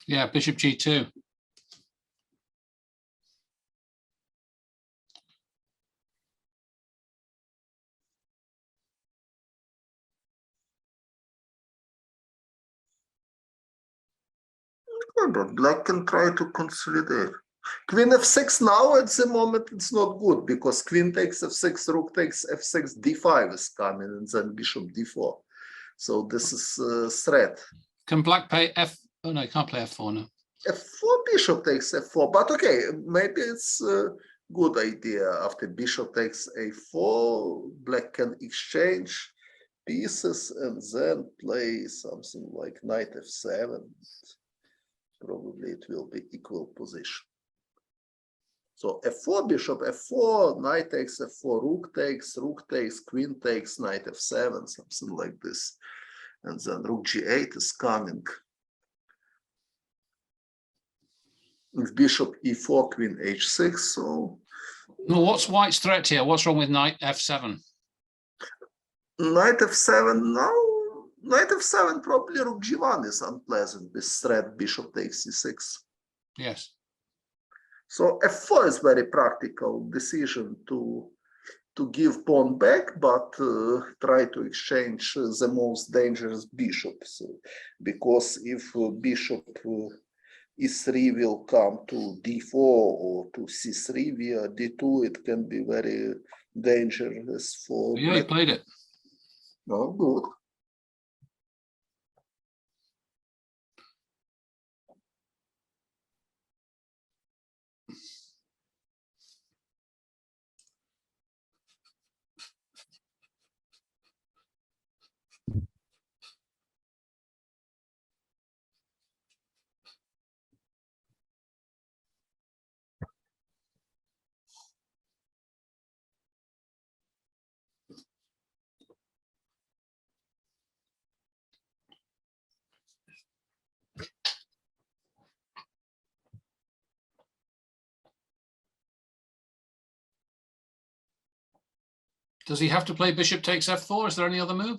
S2: Yeah, bishop g2.
S3: But black can try to consolidate. Queen f6 now at the moment it's not good because queen takes f6, rook takes f6, d5 is coming, and then bishop d4. So this is a threat.
S2: Can black play f? Oh no, he can't play f4 now.
S3: f4, bishop takes f4, but okay, maybe it's a good idea. After bishop takes a4, black can exchange pieces and then play something like knight f7. Probably it will be equal position. So f4, bishop f4, knight takes f4, rook takes, queen takes, knight f7, something like this. And then rook g8 is coming. With bishop e4, queen h6, so...
S2: No, what's white's threat here? What's wrong with knight f7?
S3: Knight f7, no. Knight f7, probably rook g1 is unpleasant. This threat, bishop takes e6.
S2: Yes.
S3: So f4 is very practical decision to give pawn back, but try to exchange the most dangerous bishops. Because if bishop e3 will come to d4 or to c3 via d2, it can be very dangerous for...
S2: Yeah, he played it.
S3: Oh, good.
S2: Does he have to play bishop takes f4? Is there any other move?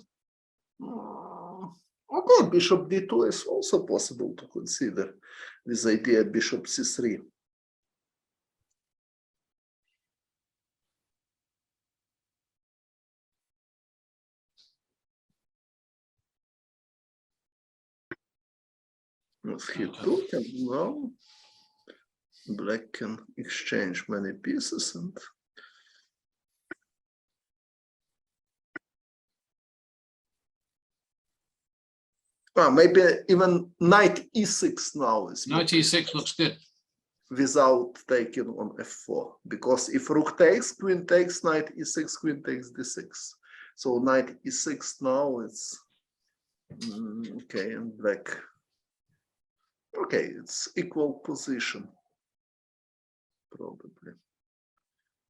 S3: Okay, bishop d2 is also possible to consider this idea, bishop c3. If he took, and now black can exchange many pieces and maybe even knight e6 now is
S2: Knight e6 looks good.
S3: without taking on f4, because if rook takes, queen takes, knight e6, queen takes d6. So knight e6 now it's okay, and black. Okay, it's equal position, probably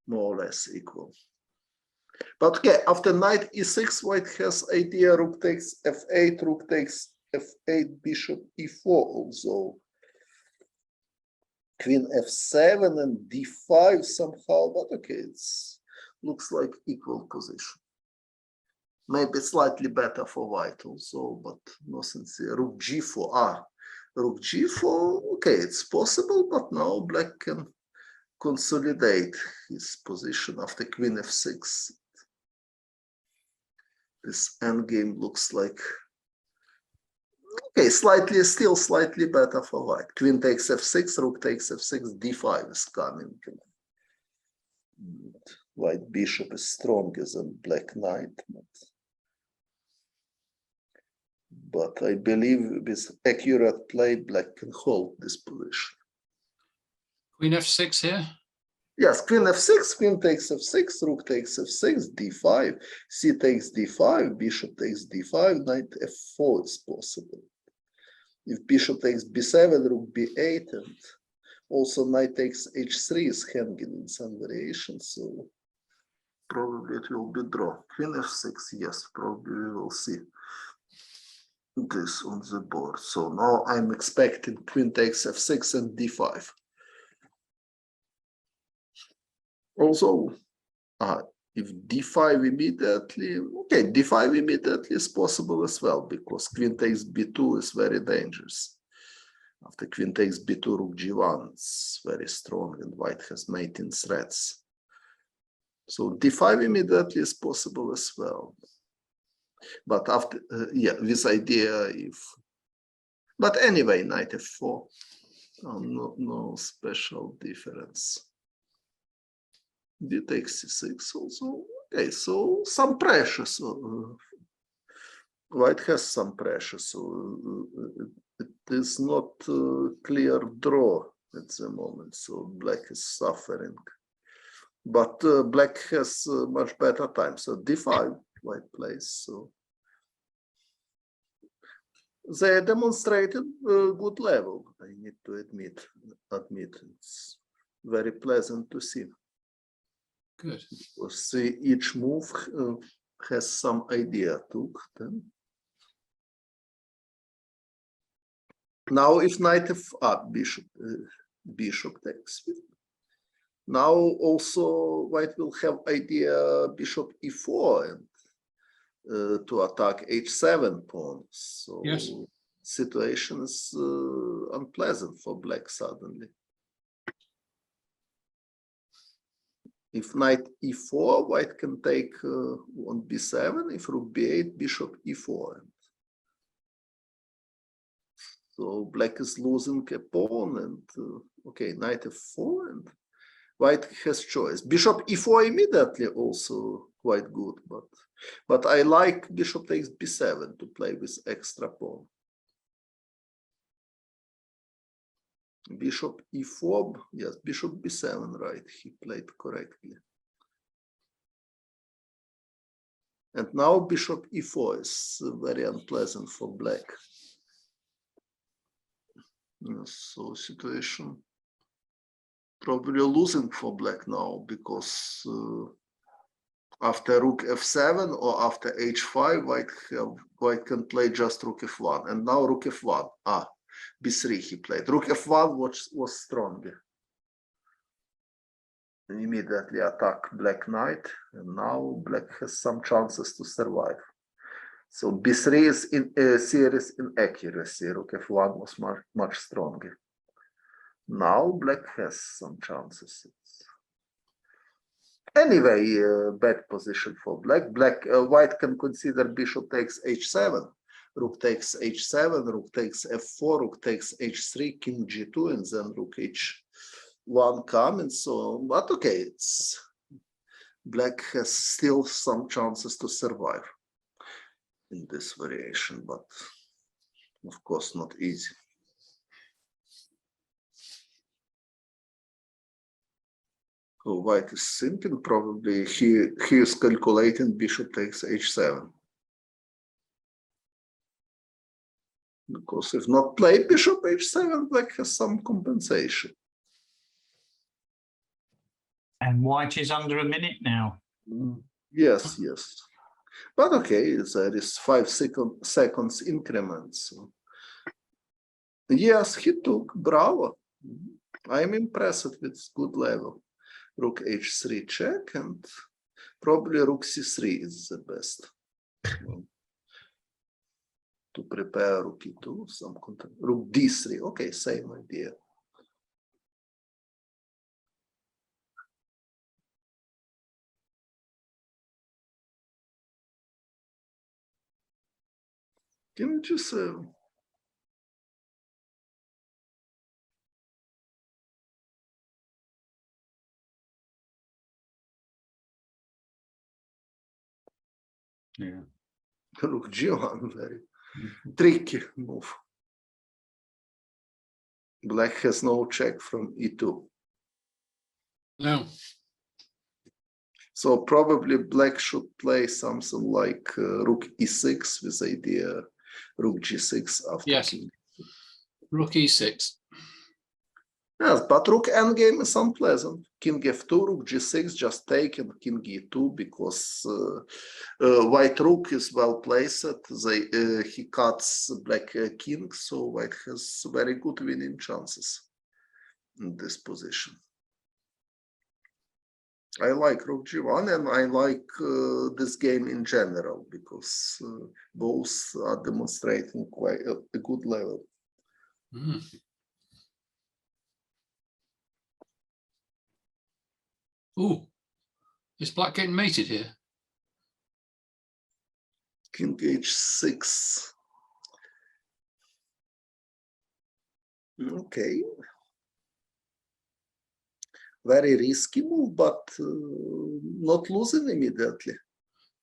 S3: more or less equal. But okay, after knight e6, white has idea rook takes f8, rook takes f8, bishop e4 also. Queen f7 and d5 somehow, but okay, it's looks like equal position. Maybe slightly better for white also, but no sincere. Rook g4, rook g4, okay, it's possible, but now black can consolidate his position after queen f6. This endgame looks like, okay, still slightly better for white. Queen takes f6, rook takes f6, d5 is coming. White bishop is stronger than black knight, but I believe with accurate play, black can hold this position.
S2: Queen f6 here.
S3: Yes, queen f6, queen takes f6, rook takes f6, d5, c takes d5, bishop takes d5, knight f4 is possible. If bishop takes b7, rook b8, and also knight takes h3 is hanging in some variations, so probably it will be draw. Queen f6, yes, probably we will see this on the board. So now I'm expecting queen takes f6 and d5. Also, if d5 immediately, okay, d5 immediately is possible as well, because queen takes b2 is very dangerous. After queen takes b2, rook g1 is very strong, and white has mating threats. So d5 immediately is possible as well. But after, yeah, this idea if, but anyway, knight f4, no special difference. D takes c6 also. Okay, so some pressure. So white has some pressure. So it is not a clear draw at the moment. So black is suffering. But black has much better time. So d5 white plays. So they demonstrated a good level. I need to admit it's very pleasant to see.
S2: Good.
S3: See, each move has some idea took then. Now if knight f bishop takes it. Now also white will have idea bishop e4 and to attack h7 pawn. So
S2: yes,
S3: situation is unpleasant for black suddenly. If knight e4, white can take on b7. If rook b8, bishop e4. So black is losing a pawn, and okay, knight f4, and white has choice. Bishop e4 immediately also quite good, but I like bishop takes b7 to play with extra pawn. Bishop e4, yes, bishop b7, right, he played correctly. And now bishop e4 is very unpleasant for black. So situation probably losing for black now, because after rook f7 or after h5, white can play just rook f1, and now rook f1. B3 he played. Rook f1 was stronger. Immediately attack black knight, and now black has some chances to survive. So b3 is in a serious inaccuracy. Rook f1 was much stronger. Now black has some chances. Anyway, bad position for black. White can consider bishop takes h7. Rook takes h7, rook takes f4, rook takes h3, king g2, and then rook h1 come, and so on. But okay, black has still some chances to survive in this variation, but of course not easy. So white is thinking probably he is calculating bishop takes h7. Because if not play bishop h7, black has some compensation.
S1: And white is under a minute now.
S3: Yes. But okay, there is 5 seconds increment. So. Yes, he took, bravo. I'm impressed with good level. Rook h3 check, and probably rook c3 is the best. To prepare rook e2, some content. Rook d3, okay, same idea. Can you just
S1: yeah.
S3: Rook g1, very Tricky move. Black has no check from e2.
S2: No.
S3: So probably black should play something like rook e6 with idea rook g6 after
S2: Yes.
S3: king.
S2: Rook e6.
S3: Yes, but rook endgame is unpleasant. King f2, rook g6, just take, and king e2 because white rook is well placed. He cuts black king, so white has very good winning chances in this position. I like rook g1, and I like this game in general because both are demonstrating quite a good level.
S2: Mm. Ooh, is black getting mated here?
S3: King h6. Okay. Very risky move, but not losing immediately.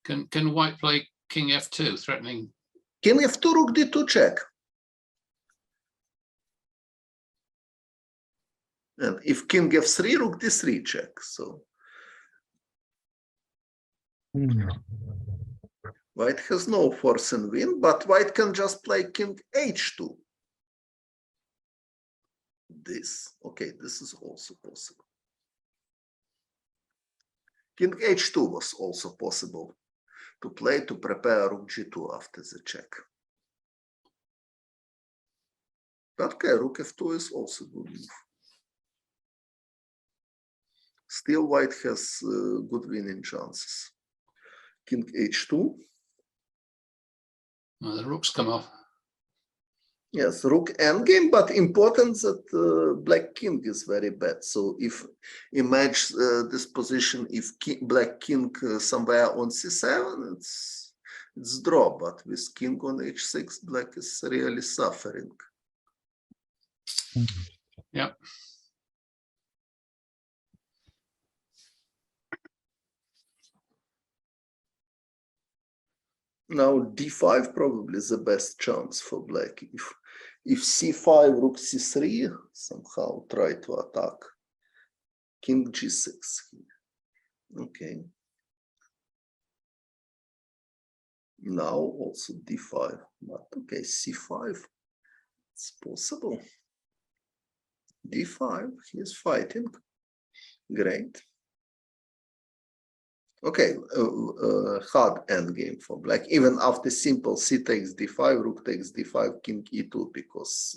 S2: Can white play king f2, threatening?
S3: King f2, rook d2 check. And if king f3, rook d3 check. So white has no force in win, but white can just play king h2. This, okay, this is also possible. King h2 was also possible to play to prepare rook g2 after the check. But okay, rook f2 is also good move. Still, white has good winning chances. King h2.
S2: Oh, the rook's come off.
S3: Yes, rook endgame, but important that black king is very bad. So if imagine this position, if black king somewhere on c7, it's draw. But with king on h6, black is really suffering.
S2: Yeah.
S3: Now d5 probably is the best chance for black. If c5, rook c3, somehow try to attack. King g6. Okay. Now also d5, but okay, c5. It's possible. d5, he is fighting. Great. Okay, hard endgame for black. Even after simple c takes d5, rook takes d5, king e2, because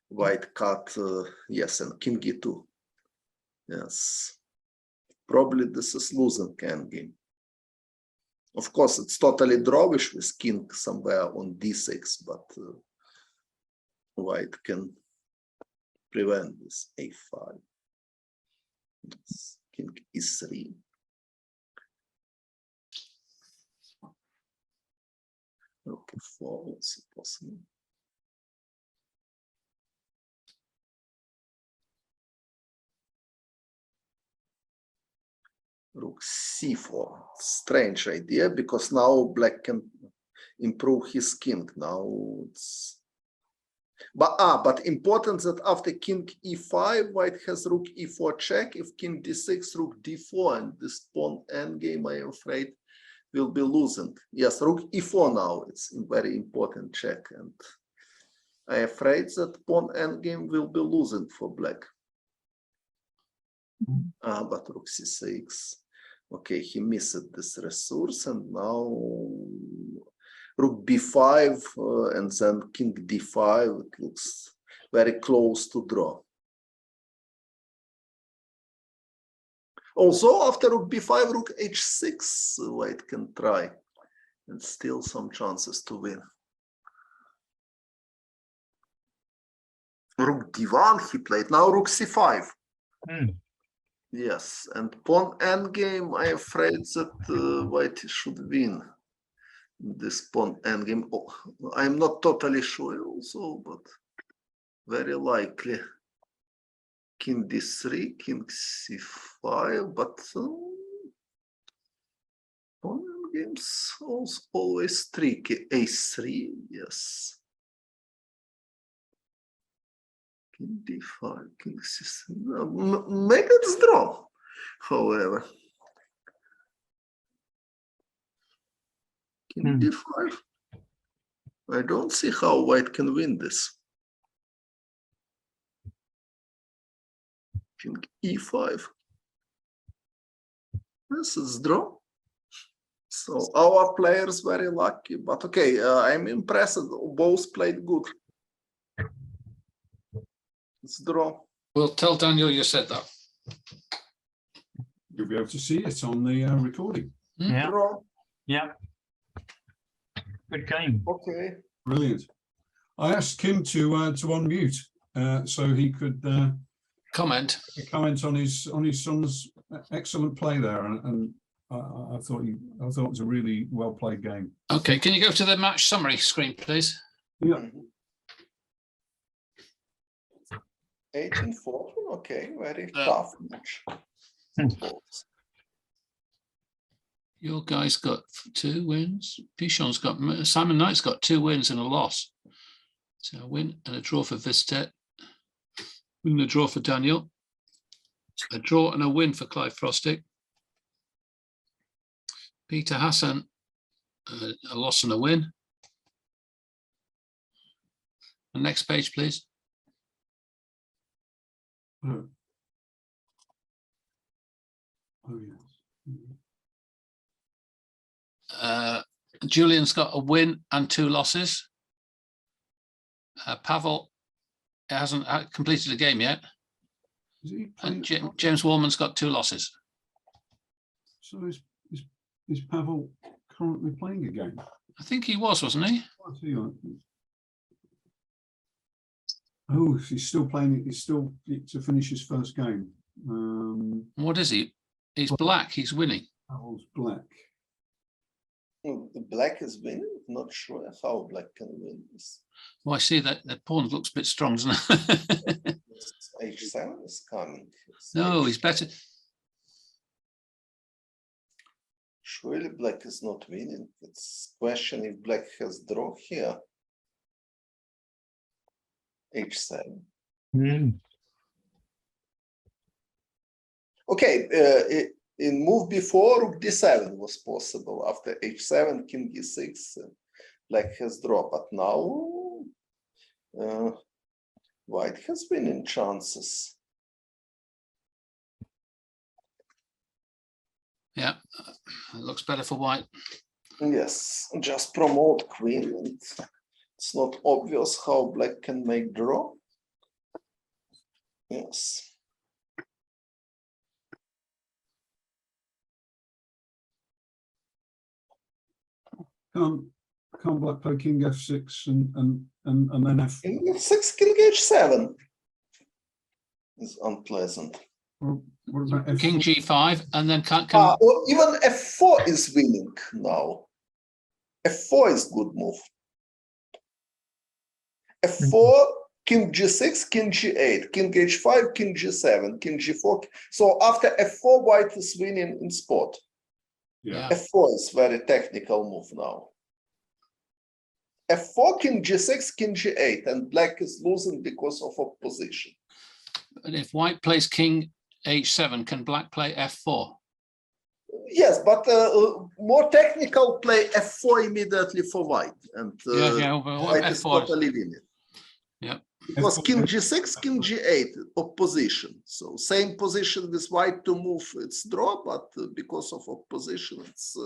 S3: white cut, yes, and king e2. Yes, probably this is losing endgame. Of course, it's totally drawish with king somewhere on d6, but white can prevent this a5. Yes. King e3. Rook e4 also possible. Rook c4. Strange idea because now black can improve his king. Now it's but important that after king e5, white has rook e4 check. If king d6, rook d4, and this pawn endgame, I am afraid, will be losing. Yes, rook e4 now. It's a very important check, and I am afraid that pawn endgame will be losing for black. But rook c6. Okay, he missed this resource, and now rook b5 and then king d5. It looks very close to draw. Also, after rook b5, rook h6, white can try, and still some chances to win. Rook d1 he played. Now rook c5. Yes, and pawn endgame, I am afraid that white should win this pawn endgame. Oh, I'm not totally sure also, but very likely. King d3, king c5, but pawn games also always tricky. A3, yes. King d5, king c7. Maybe it's draw, however. King d5. I don't see how white can win this. King e5. This is draw. So our players very lucky, but okay, I'm impressed. Both played good. It's draw.
S2: We'll tell Daniel you said that.
S4: You'll be able to see it on the recording.
S1: Yeah,
S3: Draw.
S1: yeah. Good game.
S3: Okay.
S4: Brilliant. I asked Kim to unmute so he could
S2: Comment.
S4: comment on his son's excellent play there, and I thought it was a really well played game.
S2: Okay, can you go to the match summary screen, please?
S4: Yeah.
S3: 18-14, okay, very tough match.
S2: Your guy's got 2 wins. Pichon's got, Simon Knight's got 2 wins and a loss. So a win and a draw for Vistet. Win and a draw for Daniel. A draw and a win for Clive Frostick. Peter Hassan, a loss and a win. The next page, please.
S4: Oh, yes.
S2: Julian's got a win and 2 losses. Pavel hasn't completed a game yet.
S4: Is he
S2: And
S4: playing-
S2: James Wallman's got 2 losses.
S4: So is Pavel currently playing a game?
S2: I think he was, wasn't he?
S4: I see, oh, he's still playing. He's still to finish his first game.
S2: What is he? He's black. He's winning.
S4: Pavel's black.
S3: Black is winning. Not sure how black can win this.
S2: Well, I see that the pawn looks a bit strong, doesn't it?
S3: H7 is coming. It's
S2: No, he's
S3: H7.
S2: better.
S3: Surely black is not winning. It's question if black has draw here. H7. Okay, in move before rook d7 was possible. After h7, king e6, black has draw. But now white has winning chances.
S2: Yeah, it looks better for white.
S3: Yes, just promote queen. And it's not obvious how black can make draw. Yes.
S4: Can't black play king f6 and then f?
S3: King f6, king h7 is unpleasant.
S4: What about f4?
S2: King g5, and then
S3: Or even f4 is winning now. f4 is good move. f4, king g6, king g8, king h5, king g7, king g4. So after f4, white is winning in spot.
S4: Yeah.
S3: f4 is very technical move now. f4, king g6, king g8, and black is losing because of opposition.
S2: And if white plays king h7, can black play f4?
S3: Yes, but more technical play f4 immediately for white, and
S2: But
S3: white is
S2: f4.
S3: totally winning.
S2: Yeah.
S3: Because king g6, king g8, opposition. So same position with white to move its draw, but because of opposition, it's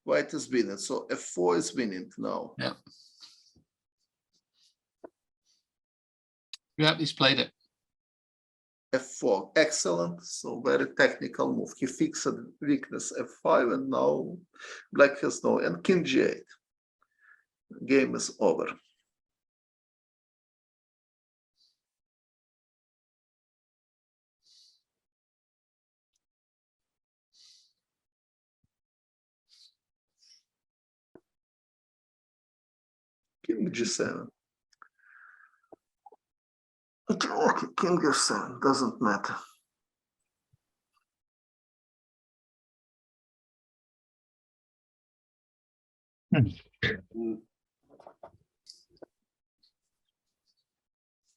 S3: white is winning. So f4 is winning now.
S2: Yeah. Yeah, he's played it.
S3: f4, excellent. So very technical move. He fixed weakness f5, and now black has no, and king g8. Game is over. King g7. Okay, king f7, doesn't matter.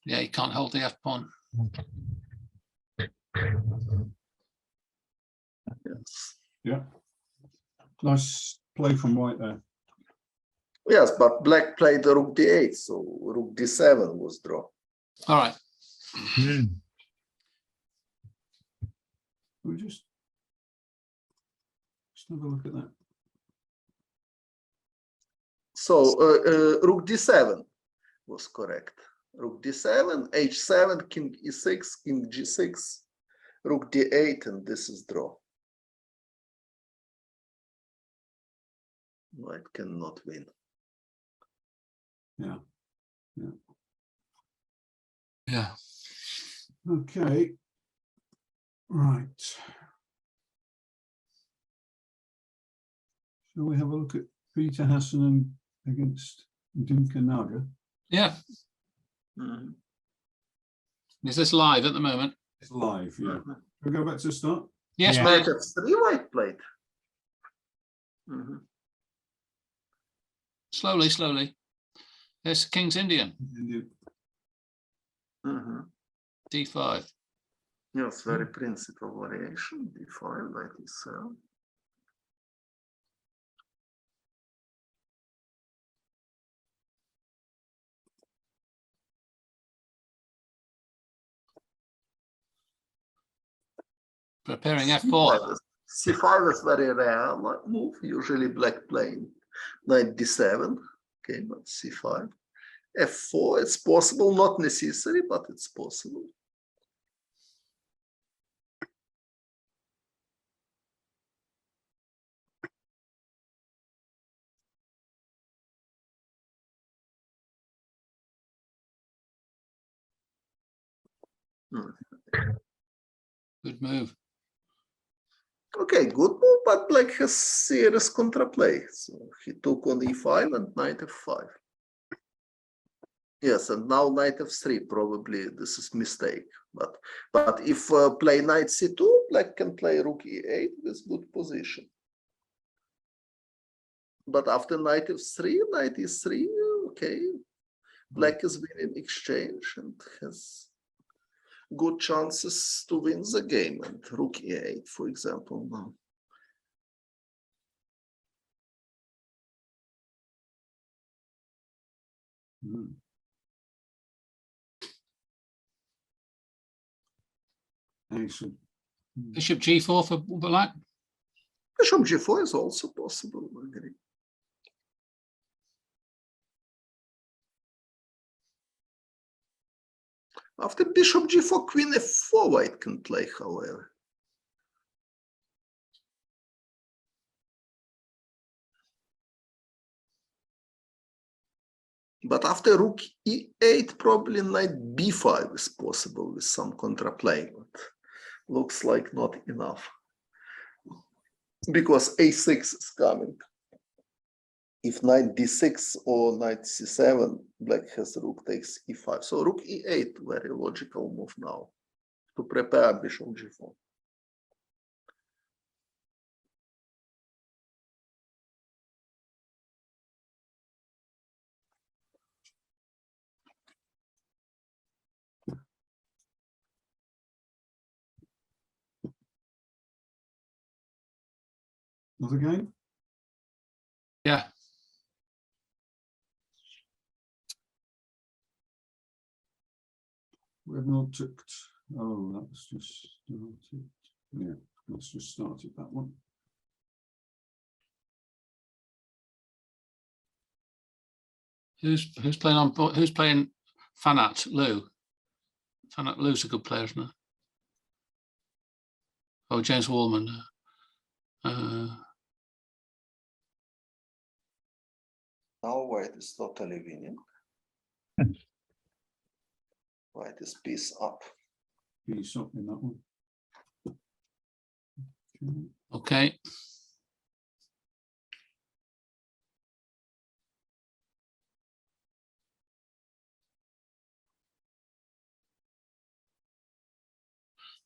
S2: Yeah, you can't hold the F pawn.
S3: Yes.
S4: Yeah. Nice play from white there.
S3: Yes, but black played the rook d8, so rook d7 was draw.
S2: All right.
S4: We just have a look at that.
S3: So rook d7 was correct. Rook d7, h7, king e6, king g6, rook d8, and this is draw. White cannot win.
S4: Yeah. Yeah.
S2: Yeah.
S4: Okay. Right. Shall we have a look at Peter Hassanen against Dimka Naga?
S2: Yeah.
S3: Mhm.
S2: Is this live at the moment?
S4: It's live, yeah.
S3: Mhm.
S4: We'll go back to the start.
S2: Yes,
S1: Yeah.
S3: Knight
S2: please.
S3: f3, white played. Mhm.
S2: Slowly, slowly. There's the King's Indian,
S3: Mhm.
S2: D5.
S3: Yes, very principal variation, d5, knight e7.
S2: Preparing F4.
S3: C5 is very rare move, usually black playing knight d7, okay, but c5. F4, it's possible, not necessary, but it's possible.
S2: Good move.
S3: Okay, good move, but black has serious contraplay. So he took on e5 and knight f5. Yes, and now knight f3, probably this is mistake. But if play knight c2, black can play rook e8 with good position. But after knight f3, knight e3, okay, black is winning exchange and has good chances to win the game. And rook e8, for example, now.
S4: Excellent.
S2: Bishop G4 for black.
S3: Bishop g4 is also possible, I agree. After bishop g4, queen f4, white can play, however. But after rook e8, probably knight b5 is possible with some contraplay, but looks like not enough. Because a6 is coming. If knight d6 or knight c7, black has rook takes e5. So rook e8, very logical move now to prepare bishop g4.
S4: Another game?
S2: Yeah.
S4: We have not took. Oh, that's just started. Yeah, let's just started that one.
S2: Who's playing on board? Who's playing Fanat Lou? Fanat Lou's a good player, isn't it? Oh, James Wallman.
S3: Now white is totally winning. White is piece up.
S4: Piece up in that one.
S2: Okay.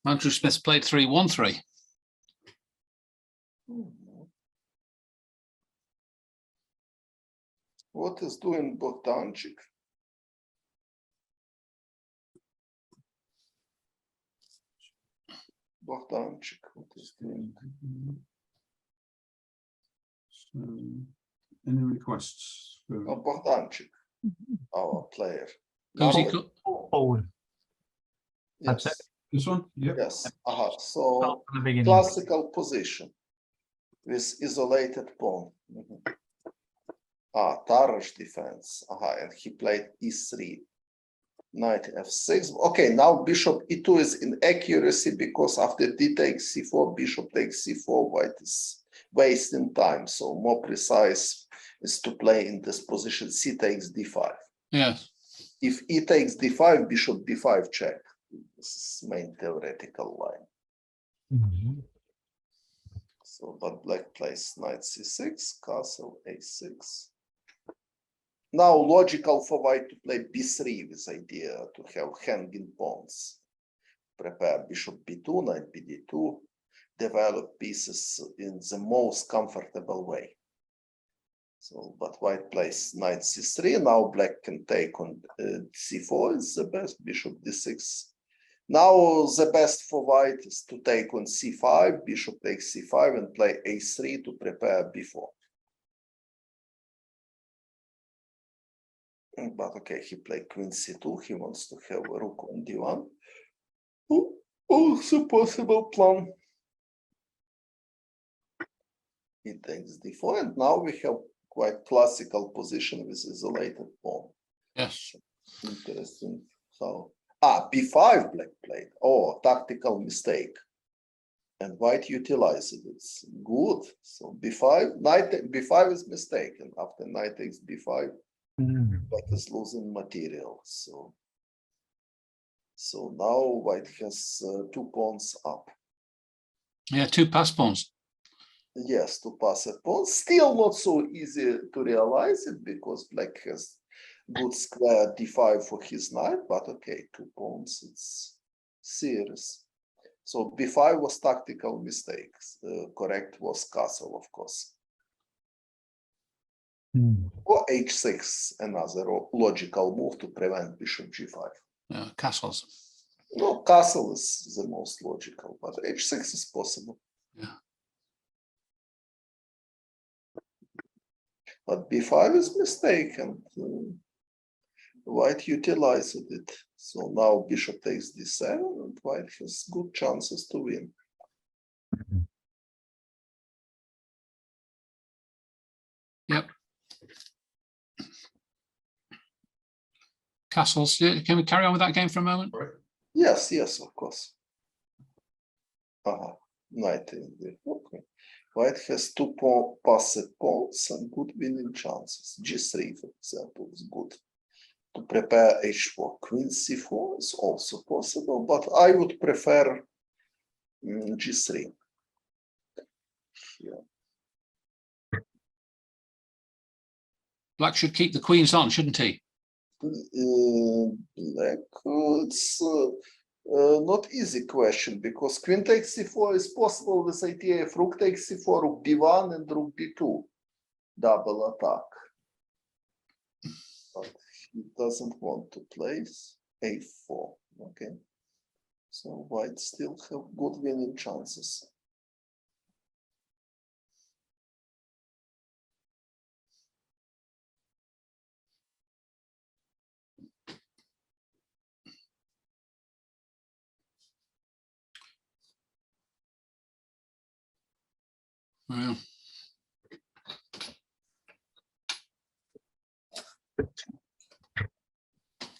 S2: Andrew Smith played 3-1-3.
S3: What is doing Bogdanchik? Bogdanchik, what is doing?
S4: So, any requests?
S3: Oh, Bogdanchik, our player.
S2: Who's he
S3: Now-
S2: got?
S1: Forward.
S3: Yes,
S1: That's
S4: This one? Yep.
S3: yes. So
S1: Start from the beginning.
S3: classical position with isolated pawn. Tarrasch defense. And he played e3, knight f6. Okay, now bishop e2 is inaccuracy because after d takes c4, bishop takes c4, white is wasting time. So more precise is to play in this position, c takes d5.
S2: Yes.
S3: If e takes d5, bishop d5 check. This is main theoretical line.
S1: Mhm.
S3: So, but black plays knight c6, castle a6. Now logical for white to play b3 with idea to have hanging pawns. Prepare bishop b2, knight bd2, develop pieces in the most comfortable way. So, but white plays knight c3. Now black can take on c4 is the best, bishop d6. Now the best for white is to take on c5, bishop takes c5 and play a3 to prepare b4. But okay, he played queen c2, he wants to have a rook on d1. Also possible plan. He takes d4 and now we have quite classical position with isolated pawn.
S2: Yes.
S3: Interesting how. b5 black played. Oh, tactical mistake. And white utilized it. It's good. So b5, b5 is mistaken. After knight takes b5, white is losing material. So now white has 2 pawns up.
S2: Yeah, 2 pass pawns.
S3: Yes, to pass a pawn. Still not so easy to realize it because black has good square d5 for his knight, but okay, 2 pawns, it's serious. So b5 was tactical mistakes. Correct was castle, of course. Or h6, another logical move to prevent bishop g5.
S2: Castles.
S3: No, castle is the most logical, but h6 is possible.
S2: Yeah.
S3: But b5 is mistaken. White utilized it. So now bishop takes d7 and white has good chances to win.
S2: Yep. Castles. Can we carry on with that game for a moment?
S3: Yes, of course. Knight in the okay. White has 2 passed pawns and good winning chances. G3, for example, is good. To prepare h4, queen c4 is also possible, but I would prefer g3. Here.
S2: Black should keep the queens on, shouldn't he?
S3: Black, it's not easy question because queen takes c4 is possible with idea if rook takes c4, rook b1 and rook b2, double attack. But he doesn't want to place a4. Okay, so white still have good winning chances.
S2: Yeah.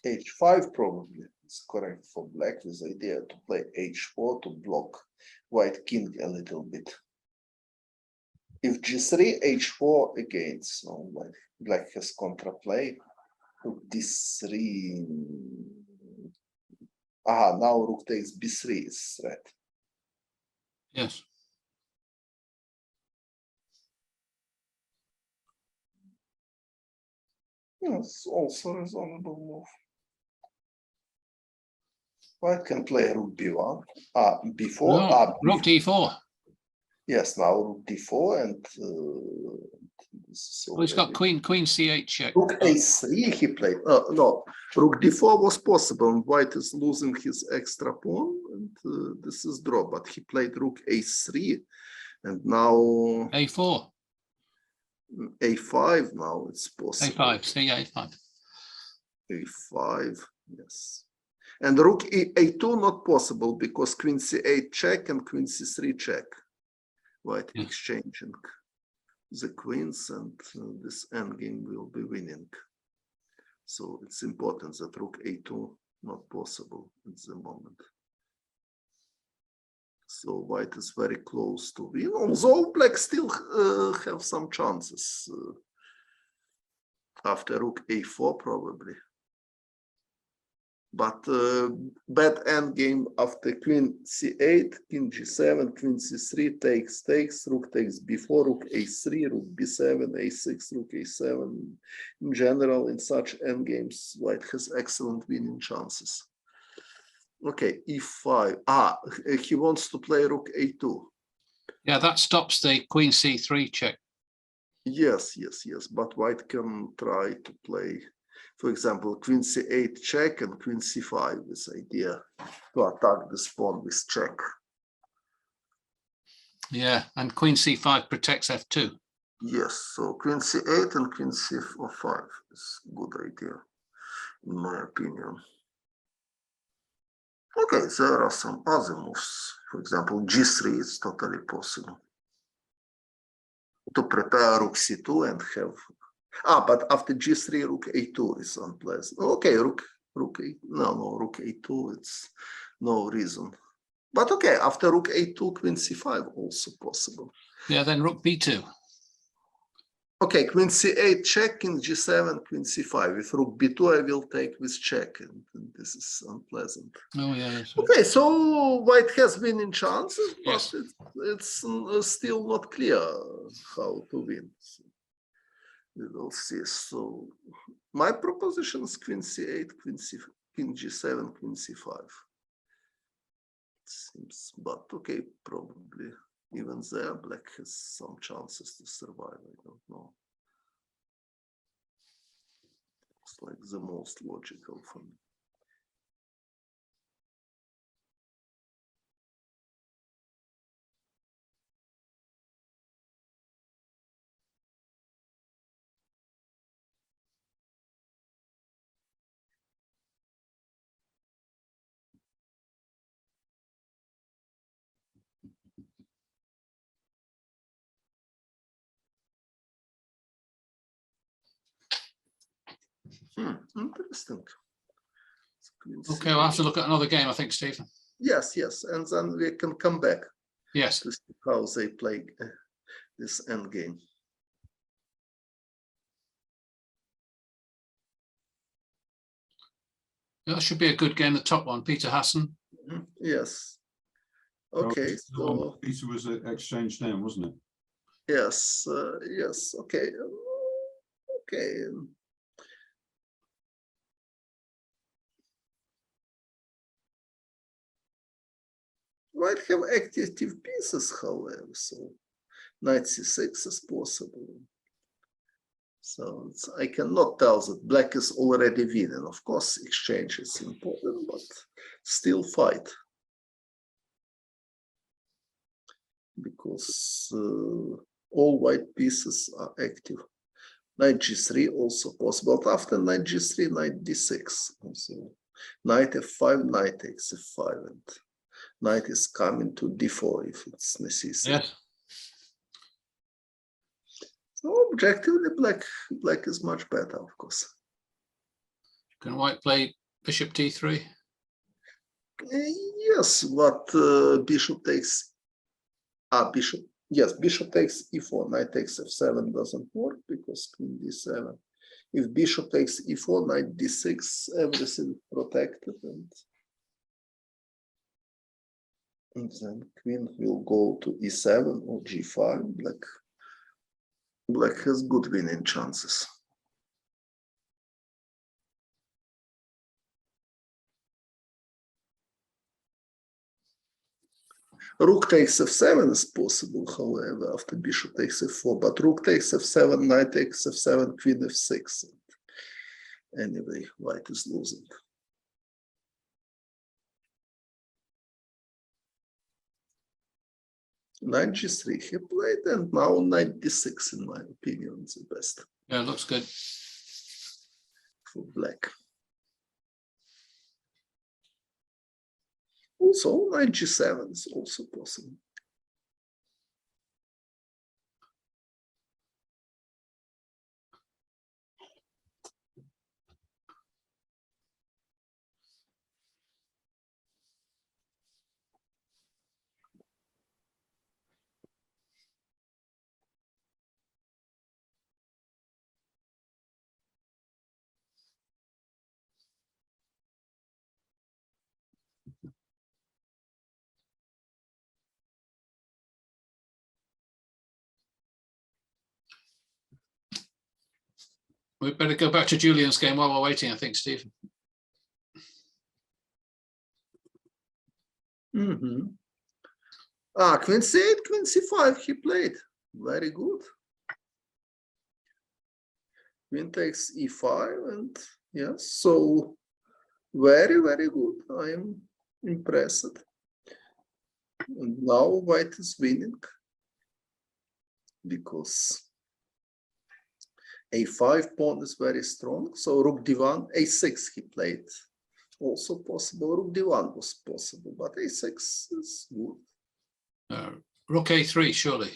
S3: h5 probably is correct for black with idea to play h4 to block white king a little bit. If g3, h4 again, so black has contraplay. Rook d3. Now rook takes b3 is threat.
S2: Yes.
S3: Yes, also a reasonable move. White can play rook b1, b4.
S2: No, rook d4.
S3: Yes, now rook d4 and So
S2: Oh, he's got queen c8 check.
S3: rook a3 he played. No, rook d4 was possible, and white is losing his extra pawn, and this is draw. But he played rook a3, and now
S2: a4,
S3: a5. Now it's possible.
S2: a5, so yeah, a5.
S3: a5, yes. And rook a2 not possible because queen c8 check and queen c3 check. White exchanging the queens, and this endgame will be winning. So it's important that rook a2 not possible at the moment. So white is very close to win, although black still have some chances after rook a4 probably. But bad endgame after queen c8, king g7, queen c3 takes, rook takes b4, rook a3, rook b7, a6, rook a7. In general, in such endgames, white has excellent winning chances. Okay, e5. He wants to play rook a2.
S2: Yeah, that stops the queen c3 check.
S3: Yes. But white can try to play, for example, queen c8 check and queen c5, this idea to attack this pawn with check.
S2: Yeah, and queen c5 protects f2.
S3: Yes, so queen c8 and queen c5 is a good idea, in my opinion. Okay, there are some other moves. For example, g3 is totally possible. To prepare rook c2 and have... but after g3, rook a2 is unpleasant. Okay, rook rook a2, it's no reason. But okay, after rook a2, queen c5 also possible.
S2: Yeah, then rook b2.
S3: Okay, queen c8 check, king g7, queen c5. With rook b2, I will take with check, and this is unpleasant.
S2: Oh yeah, yes.
S3: Okay, so white has winning chances, but
S2: Yes.
S3: it's still not clear how to win. So we will see. So my proposition is queen c8, king g7, queen c5. It seems, but okay, probably even there, black has some chances to survive. I don't know. It's like the most logical for me. Interesting.
S2: Okay, we'll have to look at another game, I think, Stephen.
S3: Yes, and then we can come back
S2: Yes.
S3: to see how they play this end game.
S2: That should be a good game, the top one, Peter Hassan.
S3: Yes. Okay, so
S4: Peter was exchanged down, wasn't it?
S3: yes, okay. White have active pieces, however, so knight c6 is possible. So I cannot tell that black is already winning. Of course, exchange is important, but still fight. Because all white pieces are active. Knight g3 also possible. But after knight g3, knight d6. So knight f5, knight takes f5, and knight is coming to d4 if it's necessary.
S2: Yes.
S3: So objectively, black is much better, of course.
S2: Can white play bishop d3?
S3: Yes, but bishop takes bishop takes e4, knight takes f7 doesn't work because queen d7. If bishop takes e4, knight d6, everything protected, and then queen will go to e7 or g5. Black has good winning chances. Rook takes f7 is possible, however, after bishop takes f4, but rook takes f7, knight takes f7, queen f6. Anyway, white is losing. Knight g3 he played, and now knight d6, in my opinion, is the best.
S2: Yeah, looks good.
S3: For black. Also, knight g7 is also possible.
S2: We better go back to Julian's game while we're waiting, I think, Steve.
S3: Queen c8, queen c5 he played. Very good. Queen takes e5, and yes, so very, very good. I am impressed. And now white is winning because a5 pawn is very strong. So rook d1, a6 he played. Also possible. Rook d1 was possible, but a6 is good.
S2: Rook a3, surely.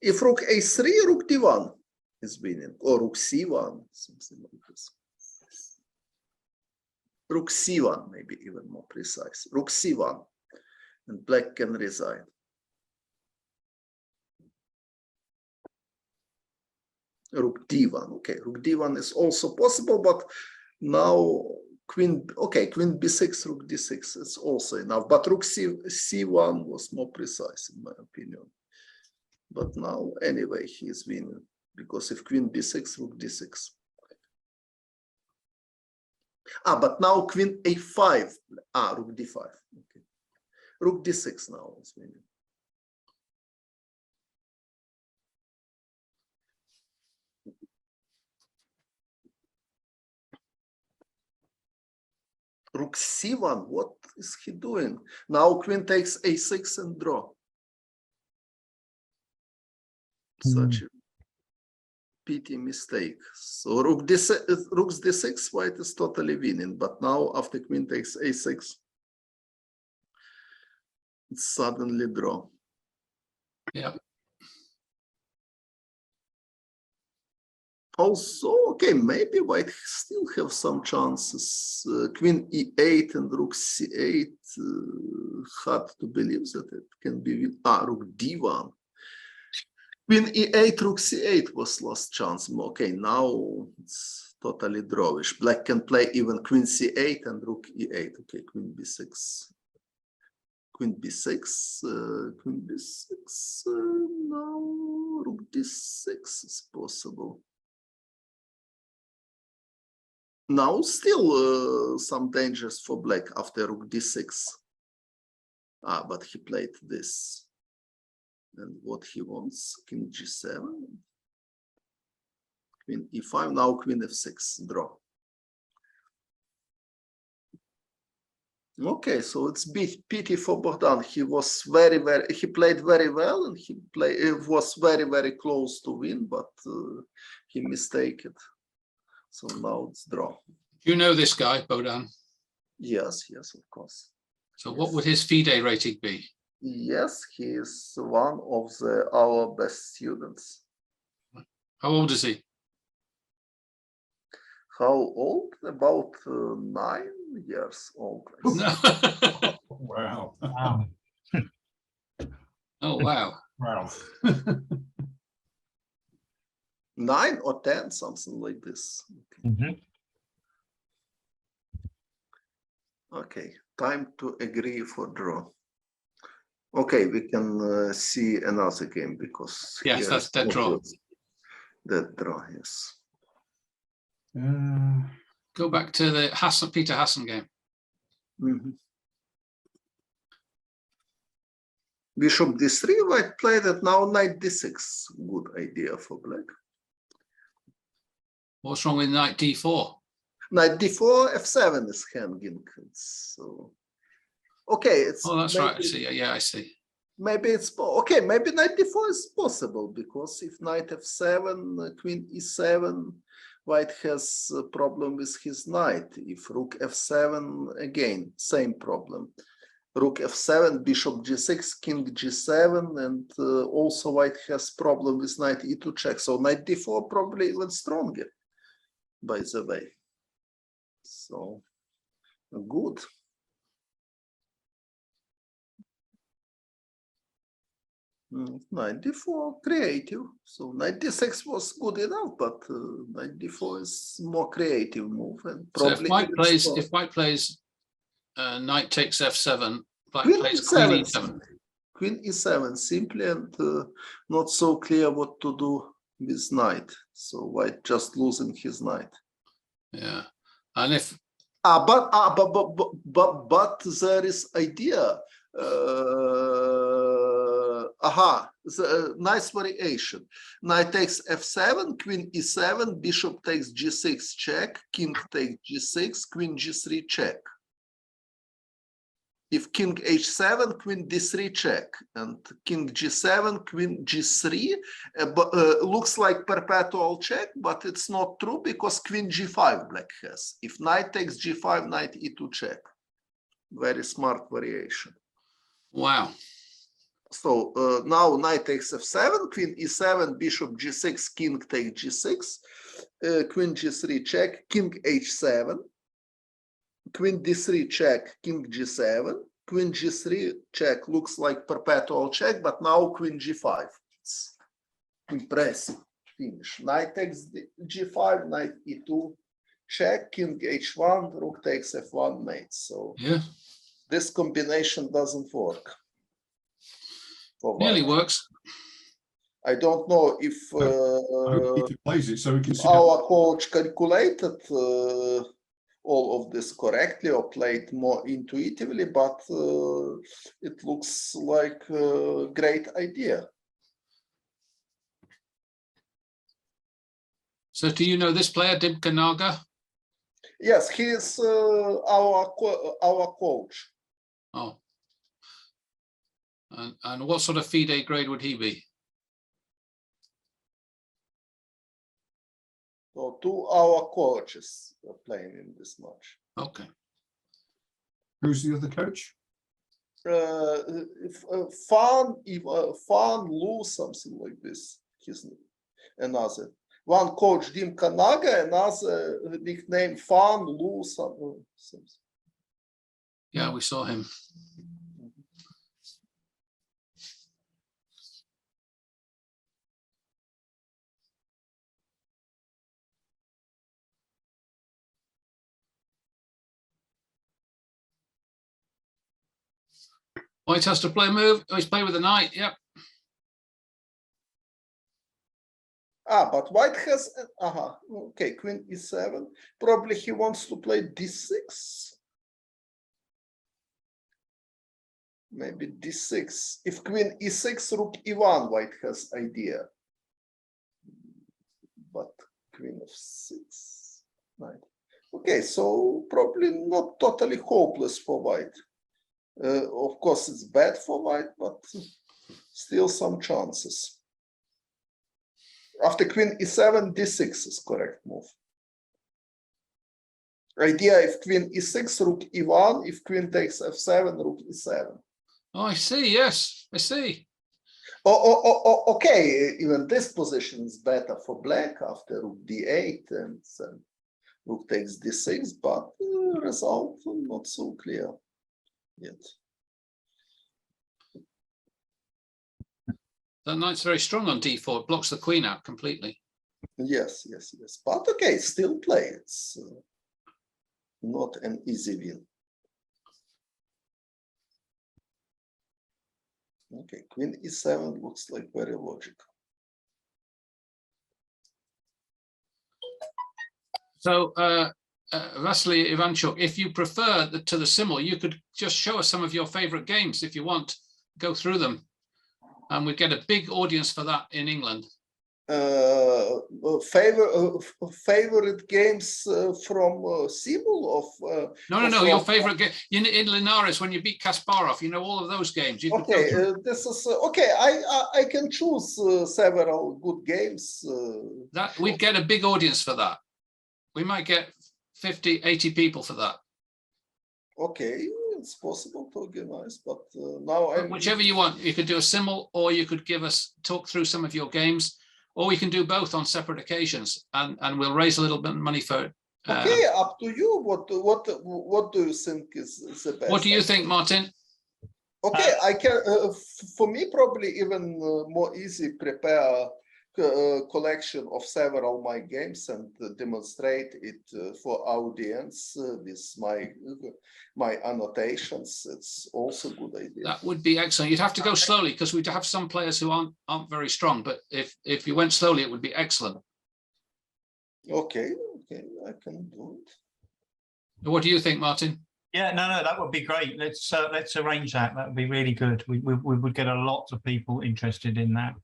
S3: If rook a3, rook d1 is winning, or rook c1, something like this. Rook c1, maybe even more precise. Rook c1, and black can resign. Rook d1, okay, rook d1 is also possible, but now queen, okay, queen b6, rook d6 is also enough, but rook c1 was more precise in my opinion. But now, anyway, he is winning, because if queen b6, rook d6. But now queen a5, rook d5, okay. Rook d6 now is winning. Rook c1, what is he doing? Now queen takes a6 and draw. Such a pity mistake. So rook d6, rook's d6, white is totally winning, but now after queen takes a6, it's suddenly draw.
S2: Yeah.
S3: Also, okay, maybe white still have some chances. Queen e8 and rook c8, hard to believe that it can be with rook d1. Queen e8, rook c8 was last chance. Okay, now it's totally drawish. Black can play even queen c8 and rook e8. Okay, queen b6. Queen b6, queen b6. Now rook d6 is possible. Now still some dangers for black after rook d6. But he played this. And what he wants, king g7, queen e5, now queen f6, draw. Okay, so it's pity for Bogdan. He was he played very well, and he was very, very close to win, but he mistaken. So now it's draw.
S2: You know this guy, Bogdan?
S3: Yes, yes, of course.
S2: So
S3: yes.
S2: What would his FIDE rating be?
S3: Yes, he is one of our best students.
S2: How old is he?
S3: How old? About 9 years old.
S2: No.
S4: Wow.
S1: Wow.
S2: Oh, wow.
S4: Wow.
S3: 9 or 10, something like this. Okay, time to agree for draw. Okay, we can see another game because
S2: Yes, that's that draw.
S3: That draw, yes.
S2: Go back to the Peter Hassan game.
S3: Bishop d3, white played it, now knight d6. Good idea for black.
S2: What's wrong with knight d4?
S3: Knight d4, f7 is hanging. So, okay, it's
S2: Oh, that's
S3: maybe,
S2: right. I see. Yeah, I see.
S3: Maybe it's okay. Maybe knight d4 is possible because if knight f7, queen e7, white has a problem with his knight. If rook f7, again, same problem. Rook f7, bishop g6, king g7, and also white has problem with knight e2 check. So knight d4 probably even stronger, by the way. So good. Knight d4 creative. So knight d6 was good enough, but knight d4 is more creative move, and probably
S2: So if white plays knight takes f7, black
S3: queen
S2: plays
S3: e7,
S2: queen e7.
S3: Queen e7 simply, and not so clear what to do with knight. So white just losing his knight.
S2: Yeah, and if
S3: but there is idea. Nice variation. Knight takes f7, queen e7, bishop takes g6 check, king takes g6, queen g3 check. If king h7, queen d3 check, and king g7, queen g3, looks like perpetual check, but it's not true because queen g5 black has. If knight takes g5, knight e2 check. Very smart variation.
S2: wow.
S3: So now knight takes f7, queen e7, bishop g6, king takes g6, queen g3 check, king h7, queen d3 check, king g7, queen g3 check, looks like perpetual check, but now queen g5. It's impressive finish. Knight takes g5, knight e2 check, king h1, rook takes f1 mate. So
S2: Yeah,
S3: this combination doesn't work.
S2: nearly works.
S3: I don't know if
S4: I hope he plays it so we can see.
S3: our coach calculated all of this correctly or played more intuitively, but it looks like a great idea.
S2: So do you know this player, Dimka Naga?
S3: Yes, he is our coach.
S2: Oh. And what sort of FIDE grade would he be?
S3: So two our coaches are playing in this match.
S2: Okay.
S4: Who's the other coach?
S3: Fan Lu, something like this. His name. Another one coach Dimka Naga, another nickname Fan Lu something.
S2: Yeah, we saw him. White has to play a move. Oh, he's playing with the knight. Yep.
S3: But white has okay, queen e7. Probably he wants to play d6. Maybe d6. If queen e6, rook e1, white has idea. But queen of 6, knight. Okay, so probably not totally hopeless for white. Of course, it's bad for white, but still some chances. After queen e7, d6 is correct move. Idea if queen e6, rook e1, if queen takes f7, rook e7.
S2: Oh, I see. Yes, I see.
S3: Okay, even this position is better for black after rook d8 and rook takes d6, but result not so clear yet.
S2: That knight's very strong on d4. It blocks the queen out completely.
S3: Yes. But okay, still play. It's not an easy win. Okay, queen e7 looks like very logical.
S2: So, Vasyl Ivanchuk, if you prefer to the simul, you could just show us some of your favorite games if you want, go through them, and we'd get a big audience for that in England.
S3: Favorite games from Sibul of
S2: No, your favorite game in Linares when you beat Kasparov, you know, all of those games. You could go
S3: okay,
S2: through-
S3: this is okay. I can choose several good games.
S2: that we'd get a big audience for that. We might get 50, 80 people for that.
S3: Okay, it's possible to organize, but now I'm
S2: Whichever you want, you could do a simul, or you could talk through some of your games, or we can do both on separate occasions, and we'll raise a little bit of money for it.
S3: okay. Up to you. What do you think is the best?
S2: What do you think, Martin?
S3: Okay, I can. For me, probably even more easy prepare a collection of several my games and demonstrate it for audience with my annotations. It's also a good idea.
S2: That would be excellent. You'd have to go slowly because we'd have some players who aren't very strong. But if you went slowly, it would be excellent.
S3: Okay, I can do it.
S2: What do you think, Martin?
S1: Yeah, no, that would be great. Let's arrange that. That would be really good. We would get a lot of people interested in that.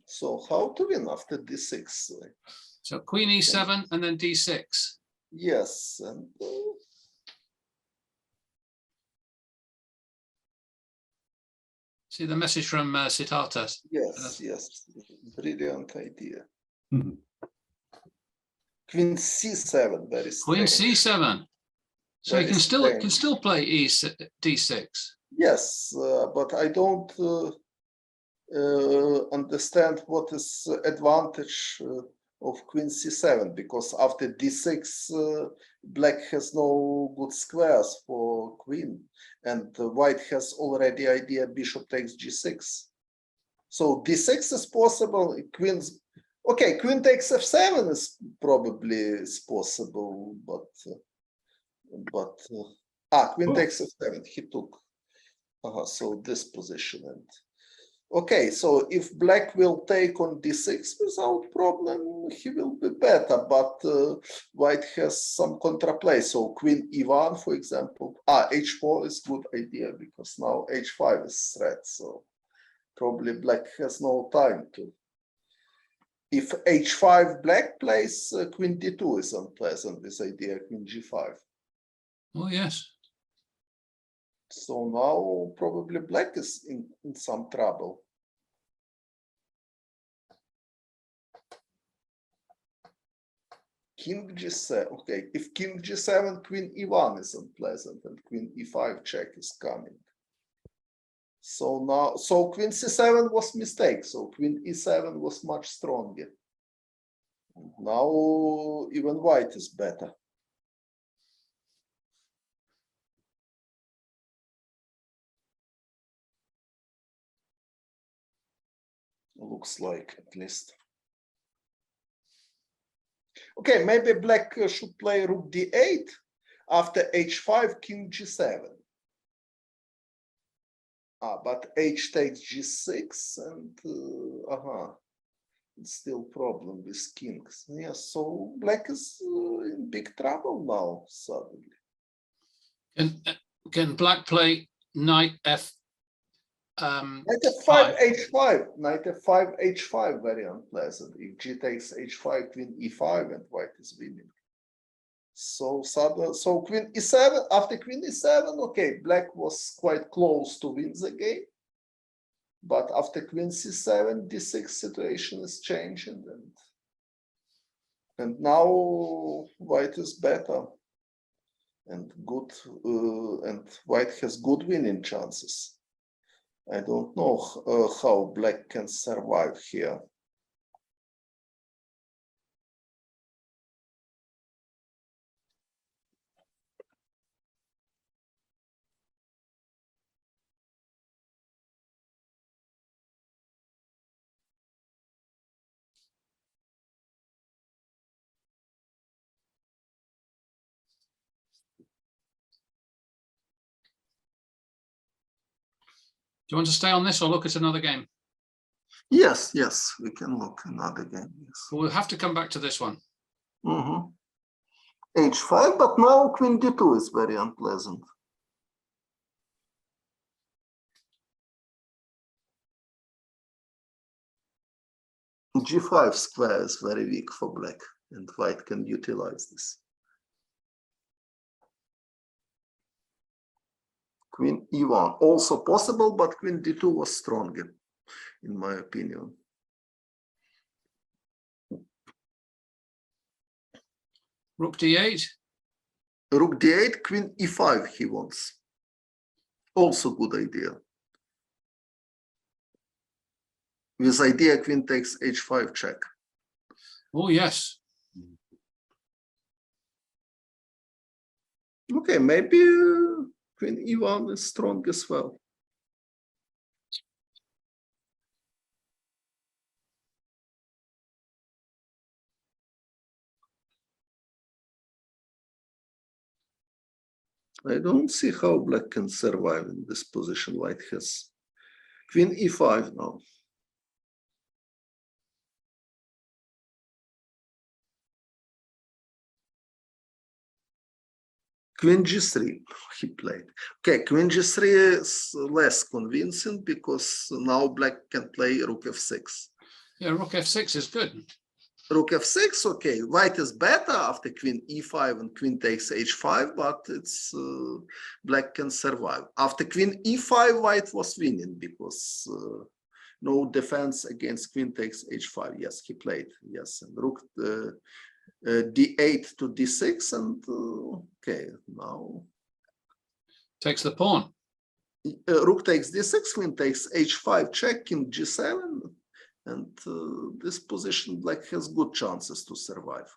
S3: So how to win after d6?
S2: So Queen E7 and then D6.
S3: Yes, and
S2: See the message from Siddhartha.
S3: yes, brilliant idea.
S4: Mhm.
S3: Queen C7, very
S2: Queen
S3: strange.
S2: C7. So
S3: Very
S2: you can
S3: strange.
S2: still play D6.
S3: Yes, but I don't understand what is advantage of Queen C7, because after D6, Black has no good squares for Queen, and White has already idea Bishop takes G6. So D6 is possible. Queen takes F7 is probably possible, but Queen takes F7. He took. So this position, and okay, so if Black will take on D6 without problem, he will be better, but White has some contraplay. So Queen E1, for example, H4 is good idea because now H5 is threat. So probably Black has no time to. If H5 Black plays, Queen D2 is unpleasant. This idea, Queen G5.
S2: Oh yes.
S3: So now probably Black is in some trouble. King G7. Okay, if King G7, Queen E1 is unpleasant, and Queen E5 check is coming. So now, Queen C7 was mistake. So Queen E7 was much stronger. Now even White is better. Looks like, at least. Okay, maybe Black should play Rook D8 after H5, King G7. But H takes G6, and it's still problem with kings. Yeah, so Black is in big trouble now suddenly.
S2: Can Black play Knight F?
S3: Knight F5, H5. Knight F5, H5, very unpleasant. If G takes H5, Queen E5, and White is winning. So Queen E7, after Queen E7, okay, Black was quite close to win the game. But after Queen C7, D6 situation is changing, and now White is better and good, and White has good winning chances. I don't know how Black can survive here.
S2: Do you want to stay on this or look at another game?
S3: Yes, we can look another game. Yes.
S2: We'll have to come back to this one.
S3: H5, but now queen d2 is very unpleasant. G5 square is very weak for black, and white can utilize this. Queen e1 also possible, but queen d2 was stronger, in my opinion.
S2: Rook d8.
S3: Rook d8, queen e5 he wants. Also good idea. With idea queen takes h5 check.
S2: Oh, yes.
S3: Okay, maybe queen e1 is strong as well. I don't see how black can survive in this position. White has queen e5 now. Queen g3 he played. Okay, queen g3 is less convincing because now black can play rook f6.
S2: Yeah, rook f6 is good.
S3: Rook f6, okay, white is better after queen e5 and queen takes h5, but it's black can survive. After queen e5, white was winning because no defense against queen takes h5. Yes, he played. Yes, and rook d8 to d6, and okay, now
S2: Takes the pawn.
S3: rook takes d6, queen takes h5 check, king g7, and this position black has good chances to survive.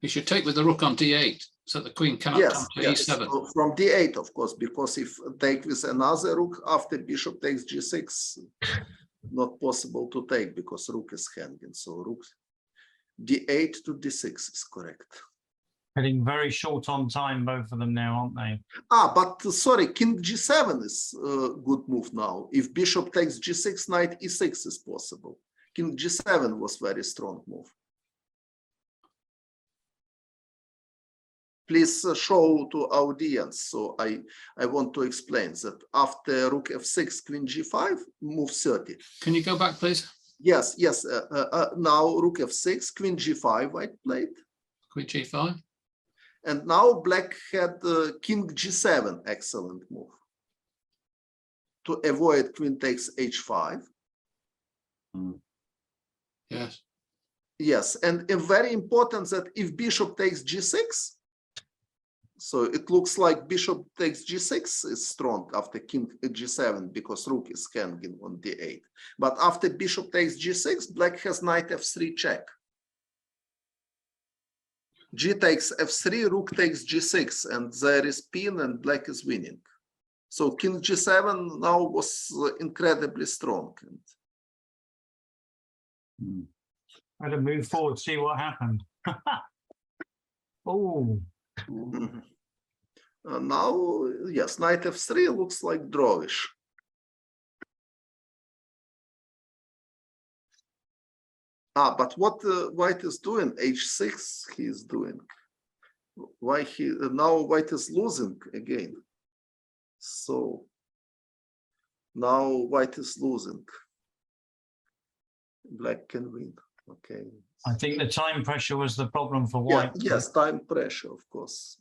S2: You should take with the rook on d8 so the queen cannot come to
S3: Yes,
S2: e7.
S3: so from d8, of course, because if take with another rook after bishop takes g6, not possible to take because rook is hanging. So rook d8 to d6 is correct.
S1: Getting very short on time, both of them now, aren't they?
S3: Ah, but sorry, king g7 is a good move now. If bishop takes g6, knight e6 is possible. King g7 was very strong move. Please show to audience. So I want to explain that after rook f6, queen g5, move 30.
S2: Can you go back, please?
S3: Yes. Now rook f6, queen g5, white played.
S2: Queen g5.
S3: And now black had king g7, excellent move. To avoid queen takes h5.
S2: Yes.
S3: Yes, and very important that if bishop takes g6, so it looks like bishop takes g6 is strong after king g7 because rook is hanging on d8. But after bishop takes g6, black has knight f3 check. G takes f3, rook takes g6, and there is pin and black is winning. So king g7 now was incredibly strong.
S1: Better move forward, see what happened. Oh.
S3: Now, yes, knight f3 looks like drawish. But what white is doing, h6 he is doing. Why he now white is losing again. So now white is losing. Black can win. Okay.
S1: I think the time pressure was the problem for
S3: Yeah,
S1: white.
S3: yes, time pressure, of course.